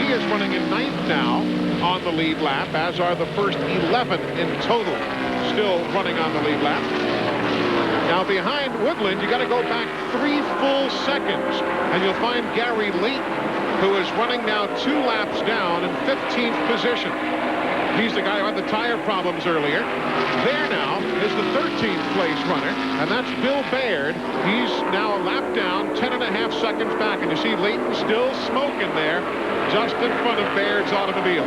He is running in 9th now on the lead lap, as are the first 11 in total still running on the lead lap. Now behind Woodland, you got to go back 3 full seconds, and you'll find Gary Layton, who is running now 2 laps down in 15th position. He's the guy who had the tire problems earlier. There now is the 13th place runner, and that's Bill Baird. He's now a lap down, 10.5 seconds back, and you see Layton still smoking there, just in front of Baird's automobile.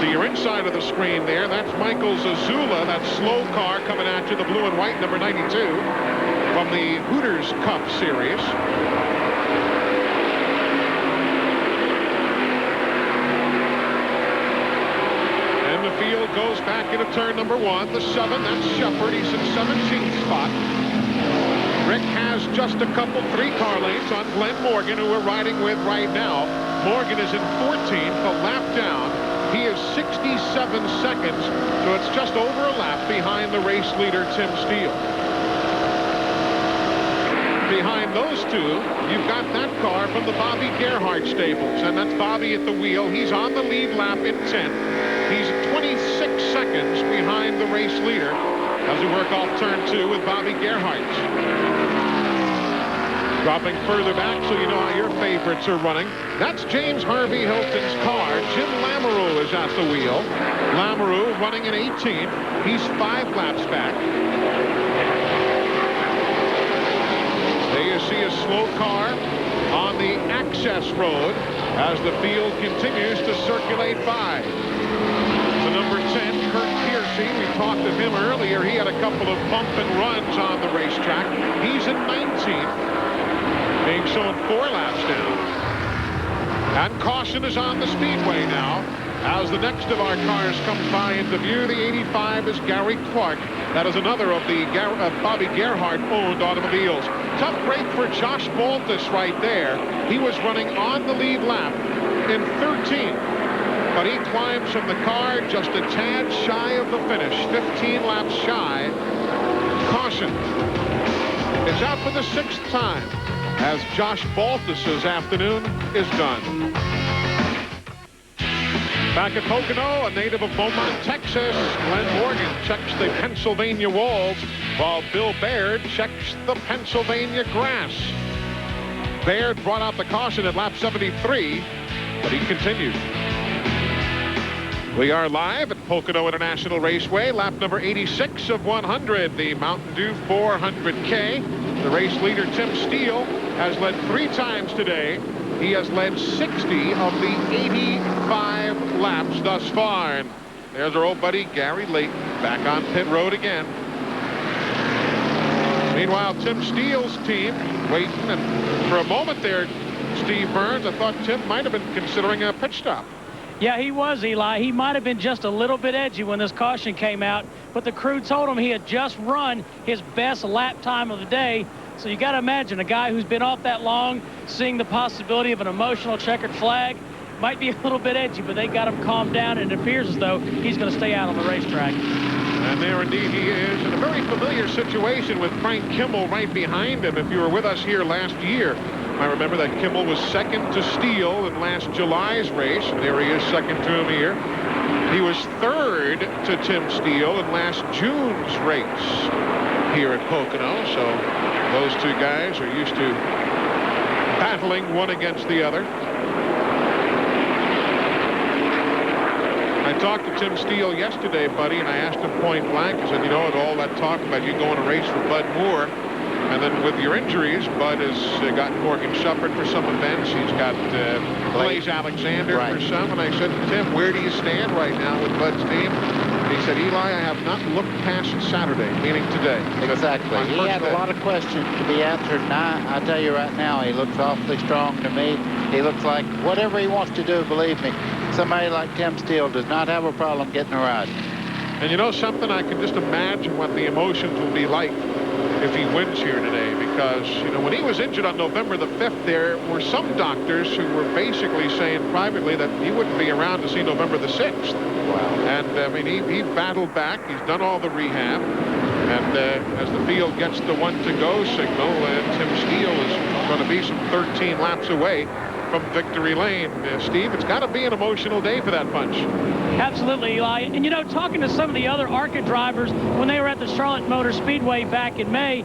To your inside of the screen there, that's Michael Zazula, that slow car coming at you, the blue and white number 92 from the Hooters Cup Series. And the field goes back into turn number 1. The 7, that's Shepard. He's in 17th spot. Rick has just a couple 3-car lanes on Glenn Morgan, who we're riding with right now. Morgan is in 14th, a lap down. He is 67 seconds, so it's just over a lap behind the race leader, Tim Steele. Behind those two, you've got that car from the Bobby Gerhardt stables, and that's Bobby at the wheel. He's on the lead lap in 10th. He's 26 seconds behind the race leader as we work off turn 2 with Bobby Gerhardt. Dropping further back so you know how your favorites are running. That's James Harvey Hilton's car. Jim Lamoureux is at the wheel. Lamoureux running in 18th. He's 5 laps back. There you see a slow car on the access road as the field continues to circulate by. The number 10, Kurt Piercy, we talked to him earlier. He had a couple of bump and runs on the racetrack. He's in 19th. Being shown 4 laps down. And caution is on the speedway now as the next of our cars comes by into view. The 85 is Gary Clark. That is another of the Bobby Gerhardt-owned automobiles. Tough break for Josh Baltus right there. He was running on the lead lap in 13th. But he climbs from the car just a tad shy of the finish. 15 laps shy. Caution. It's out for the 6th time, as Josh Baltus's afternoon is done. Back at Pocono, a native of Beaumont, Texas, Glenn Morgan checks the Pennsylvania walls, while Bill Baird checks the Pennsylvania grass. Baird brought out the caution at lap 73, but he continued. We are live at Pocono International Raceway, lap number 86 of 100, the Mountain Dew 400K. The race leader, Tim Steele, has led 3 times today. He has led 60 of the 85 laps thus far. And there's our old buddy Gary Layton back on pit road again. Meanwhile, Tim Steele's team waiting, and for a moment there, Steve Burns, I thought Tim might have been considering a pit stop. Yeah, he was, Eli. He might have been just a little bit edgy when this caution came out, but the crew told him he had just run his best lap time of the day. So you got to imagine a guy who's been off that long, seeing the possibility of an emotional checkered flag, might be a little bit edgy, but they got him calmed down, and it appears as though he's going to stay out on the racetrack. And there indeed he is, in a very familiar situation with Frank Kimmel right behind him. If you were with us here last year, I remember that Kimmel was second to Steele in last July's race, and there he is, second to him here. He was third to Tim Steele in last June's race here at Pocono, so those 2 guys are used to battling one against the other. I talked to Tim Steele yesterday, buddy, and I asked him point blank. I said, you know, all that talk about you going to race for Bud Moore, and then with your injuries, Bud has got Morgan Shepherd for some events. He's got Blaze Alexander for some. And I said, Tim, where do you stand right now with Bud's team? He said, Eli, I have not looked past Saturday, meaning today. Exactly. He had a lot of questions to be answered, and I tell you right now, he looks awfully strong to me. He looks like whatever he wants to do, believe me, somebody like Tim Steele does not have a problem getting a ride. And you know something? I can just imagine what the emotions will be like if he wins here today, because, you know, when he was injured on November the 5th, there were some doctors who were basically saying privately that he wouldn't be around to see November the 6th. Wow. And, I mean, he battled back. He's done all the rehab. And as the field gets the one-to-go signal, Tim Steele is going to be some 13 laps away from victory lane. Steve, it's got to be an emotional day for that bunch. Absolutely, Eli. And, you know, talking to some of the other ARCA drivers when they were at the Charlotte Motor Speedway back in May,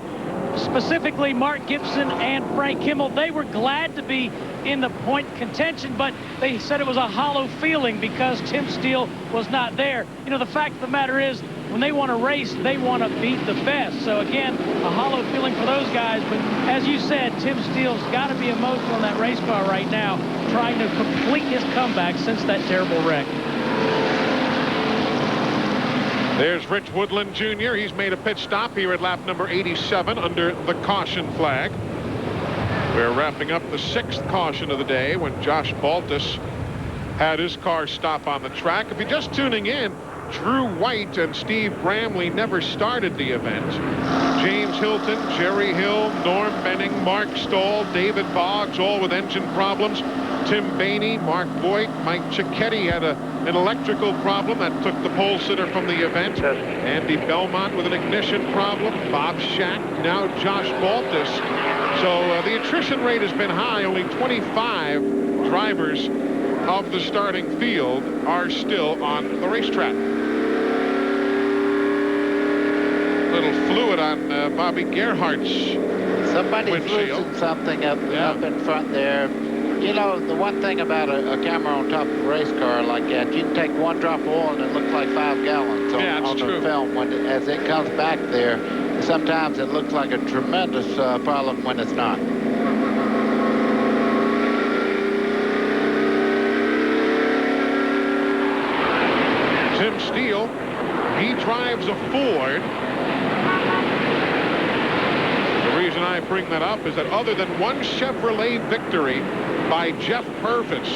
specifically Mark Gibson and Frank Kimmel, they were glad to be in the point contention, but they said it was a hollow feeling because Tim Steele was not there. You know, the fact of the matter is, when they want to race, they want to beat the best. So, again, a hollow feeling for those guys. But as you said, Tim Steele's got to be emotional in that race car right now, trying to complete his comeback since that terrible wreck. There's Rich Woodland Jr. He's made a pit stop here at lap number 87 under the caution flag. We're wrapping up the 6th caution of the day when Josh Baltus had his car stop on the track. If you're just tuning in, Drew White and Steve Bramley never started the event. James Hilton, Jerry Hill, Norm Benning, Mark Stahl, David Boggs, all with engine problems. Tim Bainey, Mark Voigt, Mike Cicchetti had an electrical problem that took the pole sitter from the event. Andy Belmont with an ignition problem. Bob Shack, now Josh Baltus. So the attrition rate has been high. Only 25 drivers of the starting field are still on the racetrack. Little fluid on Bobby Gerhardt's Somebody's losing something up in front there. You know, the one thing about a camera on top of a race car like that, you can take one drop of oil and it looks like 5 gallons on the film. As it comes back there, sometimes it looks like a tremendous problem when it's not. Tim Steele, he drives a Ford. The reason I bring that up is that other than one Chevrolet victory by Jeff Purvis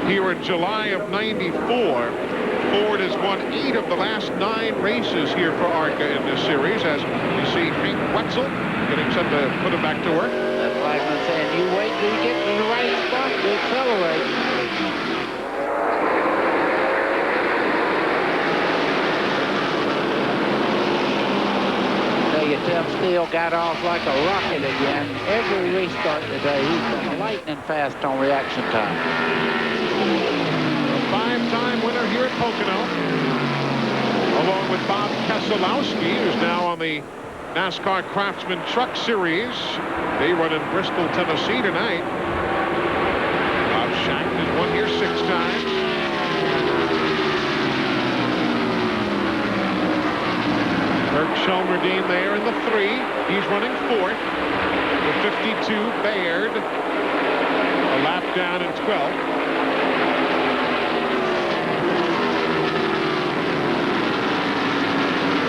here in July of '94, Ford has won 8 of the last 9 races here for ARCA in this series, as you see Hank Wetzel getting set to put it back to work. That's like I'm saying, you wait till you get to the right spot to accelerate. Tim Steele got off like a rocket again. Every restart today, he's been lightning fast on reaction time. A 5-time winner here at Pocono, along with Bob Keselowski, who's now on the NASCAR Craftsman Truck Series. They run in Bristol, Tennessee tonight. Bob Shack has won here 6 times. Kirk Shelmerdine there in the 3. He's running 4th. The 52 Baird. A lap down in 12th.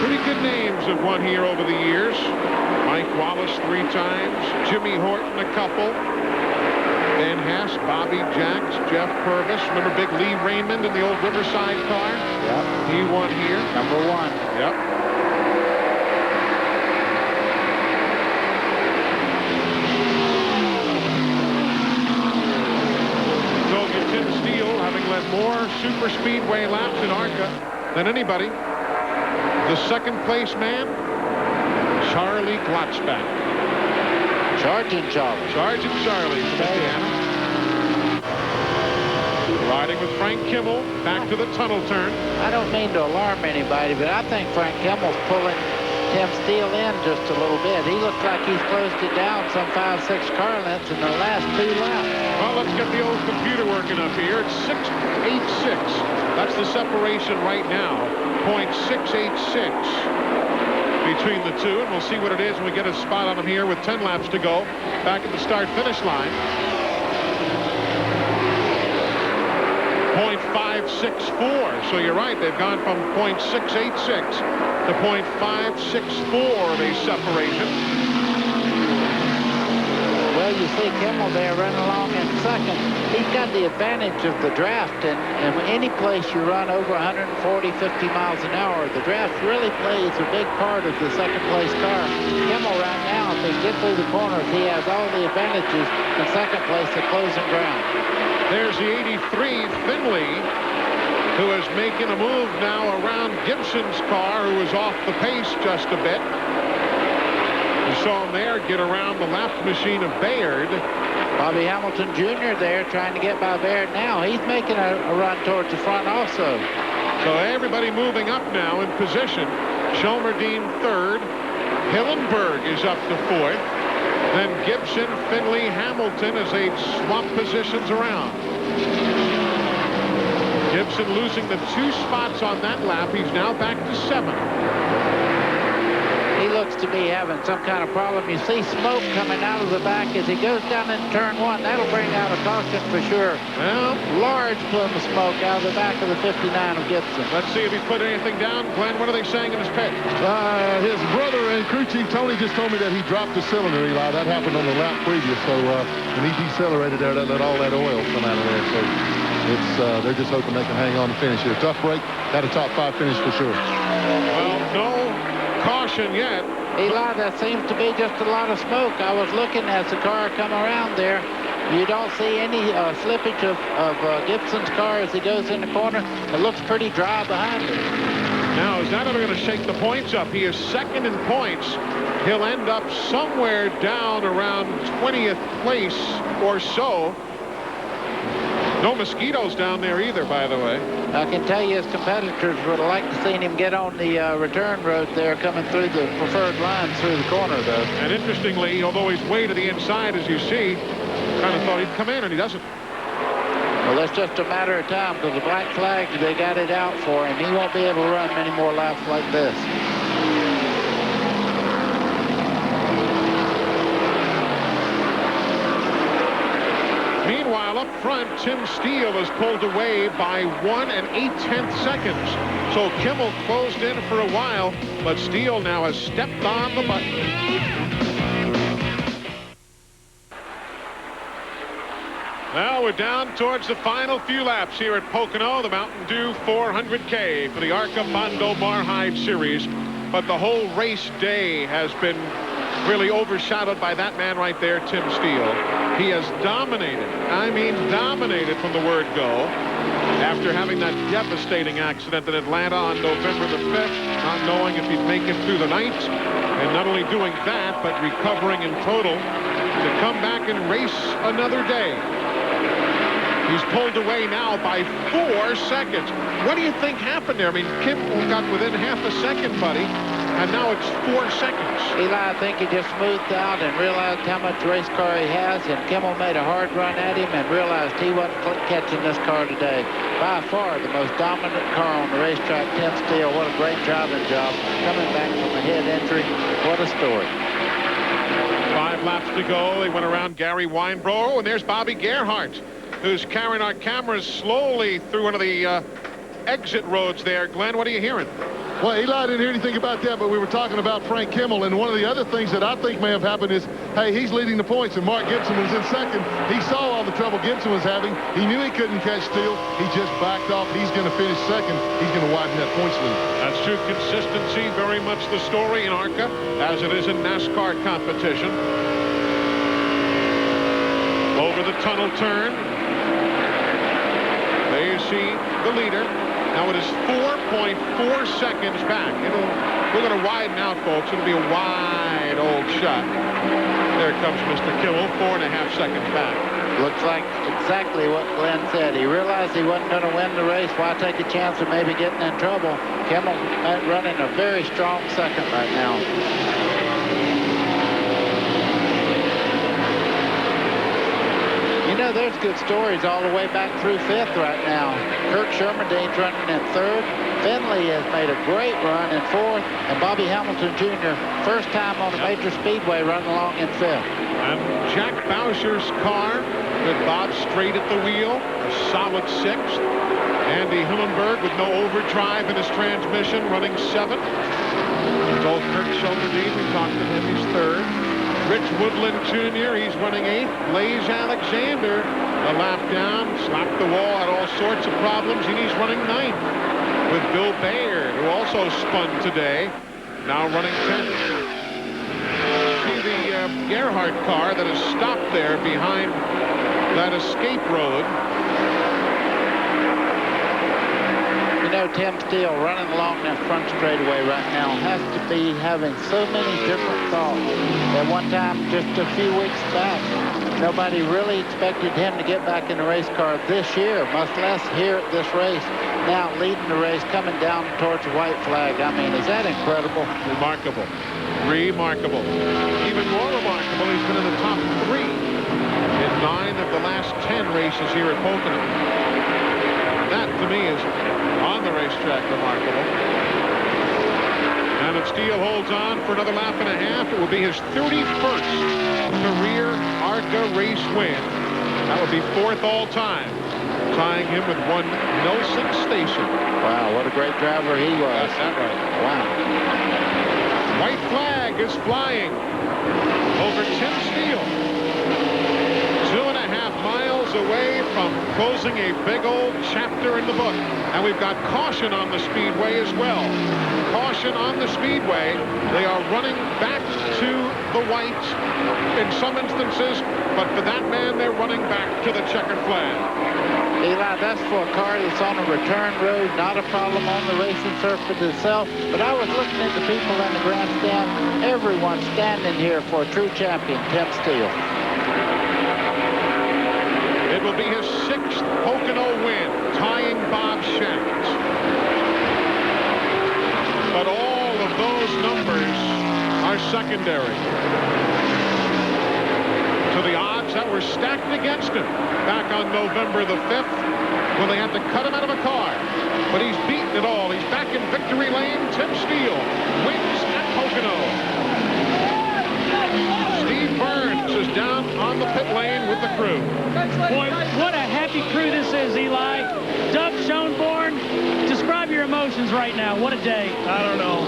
Pretty good names have won here over the years. Mike Wallace 3 times. Jimmy Horton a couple. Ben Hess, Bobby Jacks, Jeff Purvis. Remember Big Lee Raymond in the old Riverside car? Yep. He won here. Number 1. Yep. More super speedway laps in ARCA than anybody. The 2nd place man, Charlie Glotzback. Sergeant Charlie. Sergeant Charlie from Indiana. Riding with Frank Kimmel back to the tunnel turn. I don't mean to alarm anybody, but I think Frank Kimmel's pulling Tim Steele in just a little bit. He looks like he's closed it down some 5-6 car lengths in the last 2 laps. Well, let's get the old computer working up here. It's 6.86. That's the separation right now, .686 between the two, and we'll see what it is when we get a spot on them here with 10 laps to go back at the start-finish line. .564. So you're right, they've gone from .686 to .564 of a separation. Well, you see Kimmel there running along in second. He's got the advantage of the draft, and any place you run over 140, 50 miles an hour, the draft really plays a big part of the second-place car. Kimmel right now, if they get through the corners, he has all the advantages in second place at closing ground. There's the 83 Finley, who is making a move now around Gibson's car, who is off the pace just a bit. We saw him there get around the lap machine of Bayard. Bobby Hamilton Jr. there trying to get by Bayard now. He's making a run towards the front also. So everybody moving up now in position. Shelmerdine third. Hillenberg is up to fourth. Then Gibson, Finley, Hamilton as they swap positions around. Gibson losing the 2 spots on that lap. He's now back to 7. He looks to be having some kind of problem. You see smoke coming out of the back as he goes down in turn 1. That'll bring out a caution for sure. Well, large plume of smoke out of the back of the 59 of Gibson. Let's see if he's put anything down. Glenn, what are they saying in his pit? His brother and crew chief Tony just told me that he dropped a cylinder, Eli. That happened on the lap previous. So when he decelerated there, that let all that oil come out of there. So it's they're just hoping they can hang on and finish here. Tough break. Got a top 5 finish for sure. Well, no caution yet. Eli, that seems to be just a lot of smoke. I was looking as the car come around there. You don't see any slippage of Gibson's car as he goes in the corner. It looks pretty dry behind him. Now, is that ever going to shake the points up? He is second in points. He'll end up somewhere down around 20th place or so. No mosquitoes down there either, by the way. I can tell you his competitors would like to see him get on the return road there coming through the preferred line through the corner, though. And interestingly, although he's way to the inside, as you see, kind of thought he'd come in, and he doesn't. Well, that's just a matter of time because the black flag, they got it out for him. He won't be able to run many more laps like this. Meanwhile, up front, Tim Steele is pulled away by 1 8/10 seconds. So Kimmel closed in for a while, but Steele now has stepped on the button. Now we're down towards the final few laps here at Pocono, the Mountain Dew 400K for the ARCA Bondo Mar-Hyde Series. But the whole race day has been really overshadowed by that man right there, Tim Steele. He has dominated, I mean dominated from the word go, after having that devastating accident in Atlanta on November the 5th, not knowing if he'd make it through the night, and not only doing that, but recovering in total to come back and race another day. He's pulled away now by 4 seconds. What do you think happened there? I mean, Kimmel got within half a second, buddy, and now it's 4 seconds. Eli, I think he just smoothed out and realized how much race car he has, and Kimmel made a hard run at him and realized he wasn't catching this car today. By far the most dominant car on the racetrack, Tim Steele. What a great driving job. Coming back from a head injury. What a story. 5 laps to go. They went around Gary Weinbrough, and there's Bobby Gerhardt, who's carrying our cameras slowly through one of the exit roads there. Glenn, what are you hearing? Well, Eli didn't hear anything about that, but we were talking about Frank Kimmel, and one of the other things that I think may have happened is, hey, he's leading the points, and Mark Gibson was in second. He saw all the trouble Gibson was having. He knew he couldn't catch Steele. He just backed off. He's going to finish second. He's going to widen that points lead. That's true. Consistency, very much the story in ARCA, as it is in NASCAR competition. Over the tunnel turn. There you see the leader. Now it is 4.4 seconds back. We're going to widen out, folks. It'll be a wide old shot. There comes Mr. Kimmel, 4.5 seconds back. Looks like exactly what Glenn said. He realized he wasn't going to win the race. Why take a chance of maybe getting in trouble? Kimmel running a very strong second right now. You know, there's good stories all the way back through 5th right now. Kurt Shermandine's running in third. Finley has made a great run in fourth. And Bobby Hamilton Jr., first time on a major speedway, running along in fifth. And Jack Boucher's car with Bob straight at the wheel, a solid sixth. Andy Hillenberg with no overdrive in his transmission, running seventh. It's old Kirk Shelmerdine, we talked to him, he's third. Rich Woodland Jr., he's running eighth. Blaze Alexander, a lap down, slapped the wall, had all sorts of problems, and he's running ninth. With Bill Baird, who also spun today, now running 10th. See the Gerhardt car that has stopped there behind that escape road. You know, Tim Steele running along that front straightaway right now has to be having so many different thoughts. At one time, just a few weeks back, nobody really expected him to get back in the race car this year, much less here at this race. Now leading the race, coming down towards the white flag. I mean, is that incredible? Remarkable. Remarkable. Even more remarkable, he's been in the top 3 in 9 of the last 10 races here at Pocono. That, to me, is on the racetrack remarkable. And if Steele holds on for another lap and a half, it will be his 31st career ARCA race win. That would be 4th all time, tying him with one Nelson Station. Wow, what a great driver he was. That's right. Wow. White flag is flying over Tim Steele. 2.5 miles away from closing a big old chapter in the book. And we've got caution on the speedway as well. Caution on the speedway. They are running back to the white in some instances, but for that man, they're running back to the checkered flag. Eli, that's for a car that's on a return road, not a problem on the racing surface itself. But I was looking at the people in the grandstand, everyone standing here for a true champion, Tim Steele. It will be his 6th Pocono win, tying Bob Shanks. But all of those numbers are secondary to the odds that were stacked against him back on November the 5th when they had to cut him out of a car. But he's beaten it all. He's back in victory lane. Tim Steele wins at Pocono. Steve Burns is down on the pit lane with the crew. Boy, what a happy crew this is, Eli. Doug Schoenborn, describe your emotions right now. What a day. I don't know.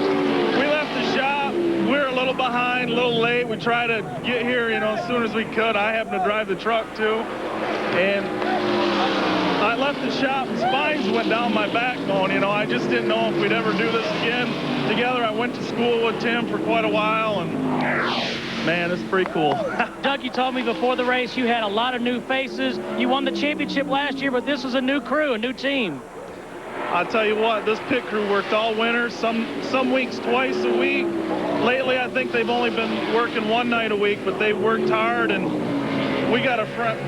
We left the shop. We were a little behind, a little late. We tried to get here, you know, as soon as we could. I happened to drive the truck, too. And I left the shop, and spines went down my backbone. You know, I just didn't know if we'd ever do this again together. I went to school with Tim for quite a while, and man, it's pretty cool. Doug, you told me before the race you had a lot of new faces. You won the championship last year, but this is a new crew, a new team. I'll tell you what, this pit crew worked all winter, some weeks twice a week. Lately, I think they've only been working one night a week, but they've worked hard, and we got a front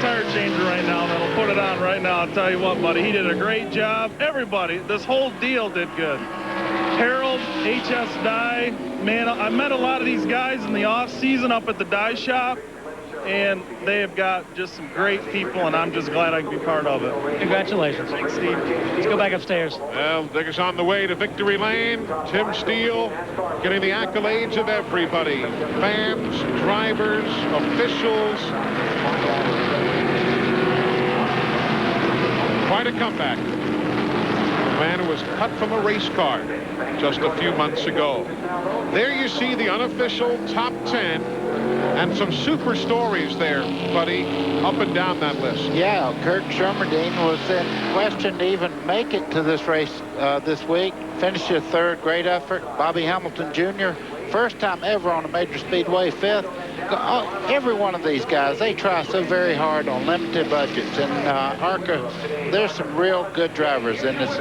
tire changer right now that'll put it on right now. I'll tell you what, buddy, he did a great job. Everybody, this whole deal did good. Harold, HS Dye, man, I met a lot of these guys in the off season up at the dye shop, and they have got just some great people, and I'm just glad I can be part of it. Congratulations. Thanks, Steve. Let's go back upstairs. Well, Dick is on the way to victory lane. Tim Steele getting the accolades of everybody. Fans, drivers, officials. Quite a comeback. The man who was cut from a race car just a few months ago. There you see the unofficial top 10 and some super stories there, buddy, up and down that list. Yeah, Kirk Shermerdine was in question to even make it to this race this week. Finished his 3rd, great effort. Bobby Hamilton Jr., first time ever on a major speedway, 5th. Every one of these guys, they try so very hard on limited budgets. And ARCA, there's some real good drivers in this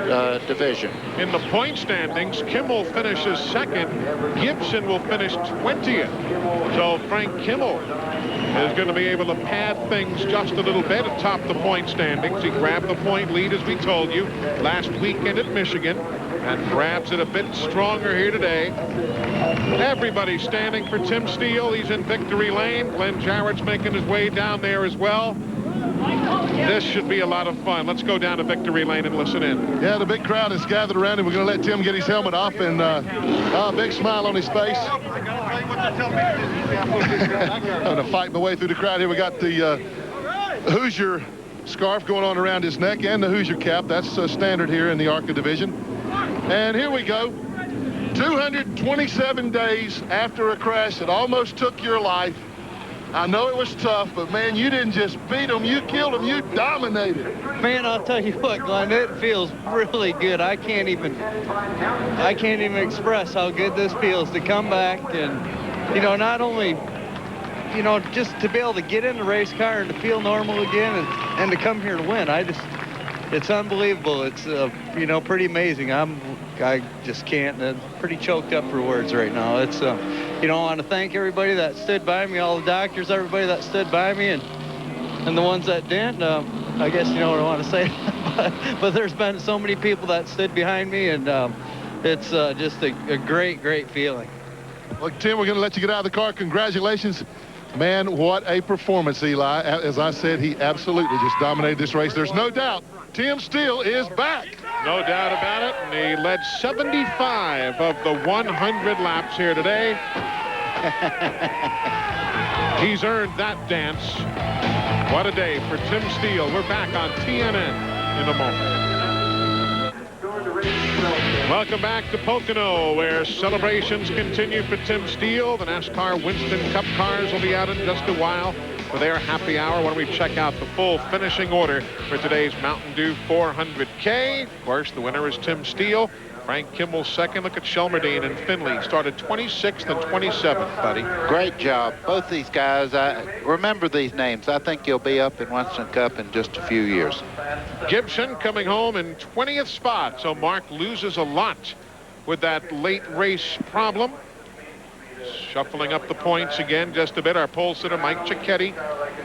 division. In the point standings, Kimmel finishes 2nd. Gibson will finish 20th. So Frank Kimmel is going to be able to pad things just a little bit atop the point standings. He grabbed the point lead, as we told you, last weekend at Michigan, and grabs it a bit stronger here today. Everybody standing for Tim Steele. He's in victory lane. Glenn Jarrett's making his way down there as well. This should be a lot of fun. Let's go down to Victory Lane and listen in. Yeah, the big crowd is gathered around him. We're going to let Tim get his helmet off, and a big smile on his face. Having a fight my way through the crowd here. We got the Hoosier scarf going on around his neck and the Hoosier cap. That's standard here in the ARCA division. And here we go. 227 days after a crash that almost took your life. I know it was tough, but man, you didn't just beat them, you killed them, you dominated. Man, I'll tell you what, Glenn, it feels really good. I can't even express how good this feels to come back and, you know, not only, you know, just to be able to get in the race car and to feel normal again and to come here to win. It's unbelievable. It's, you know, pretty amazing. I just can't. I'm pretty choked up for words right now. It's, you know, I want to thank everybody that stood by me, all the doctors, everybody that stood by me, and the ones that didn't. I guess you know what I want to say. but there's been so many people that stood behind me, and it's just a great, great feeling. Well, Tim, we're going to let you get out of the car. Congratulations. Man, what a performance, Eli. As I said, he absolutely just dominated this race. There's no doubt Tim Steele is back. No doubt about it. And he led 75 of the 100 laps here today. He's earned that dance. What a day for Tim Steele. We're back on TNN in a moment. Welcome back to Pocono, where celebrations continue for Tim Steele. The NASCAR Winston Cup cars will be out in just a while for their happy hour when we check out the full finishing order for today's Mountain Dew 400K. Of course, the winner is Tim Steele. Frank Kimball second. Look at Shelmerdine and Finley. Started 26th and 27th, buddy. Great job. Both these guys, I remember these names. I think you'll be up in Winston Cup in just a few years. Gibson coming home in 20th spot. So Mark loses a lot with that late race problem. Shuffling up the points again just a bit. Our pole sitter, Mike Cicchetti,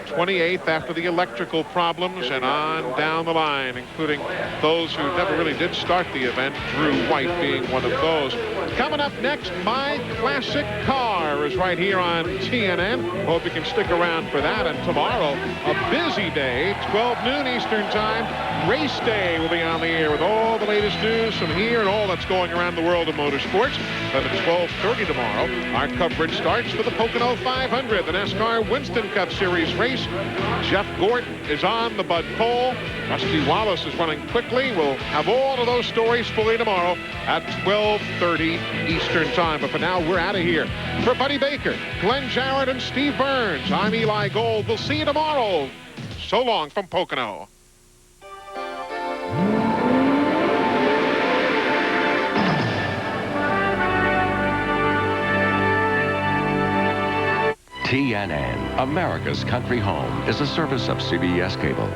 28th after the electrical problems, and on down the line, including those who never really did start the event, Drew White being one of those. Coming up next, My Classic Car is right here on TNN. Hope you can stick around for that. And tomorrow, a busy day, 12 noon Eastern Time. Race Day will be on the air with all the latest news from here and all that's going around the world of motorsports. Then at 12:30 tomorrow, our coverage starts for the Pocono 500, the NASCAR Winston Cup Series race. Jeff Gordon is on the Bud pole. Rusty Wallace is running quickly. We'll have all of those stories fully tomorrow at 12:30 Eastern Time. But for now, we're out of here. For Buddy Baker, Glenn Jarrett, and Steve Burns, I'm Eli Gold. We'll see you tomorrow. So long from Pocono. TNN, America's Country Home, is a service of CBS Cable.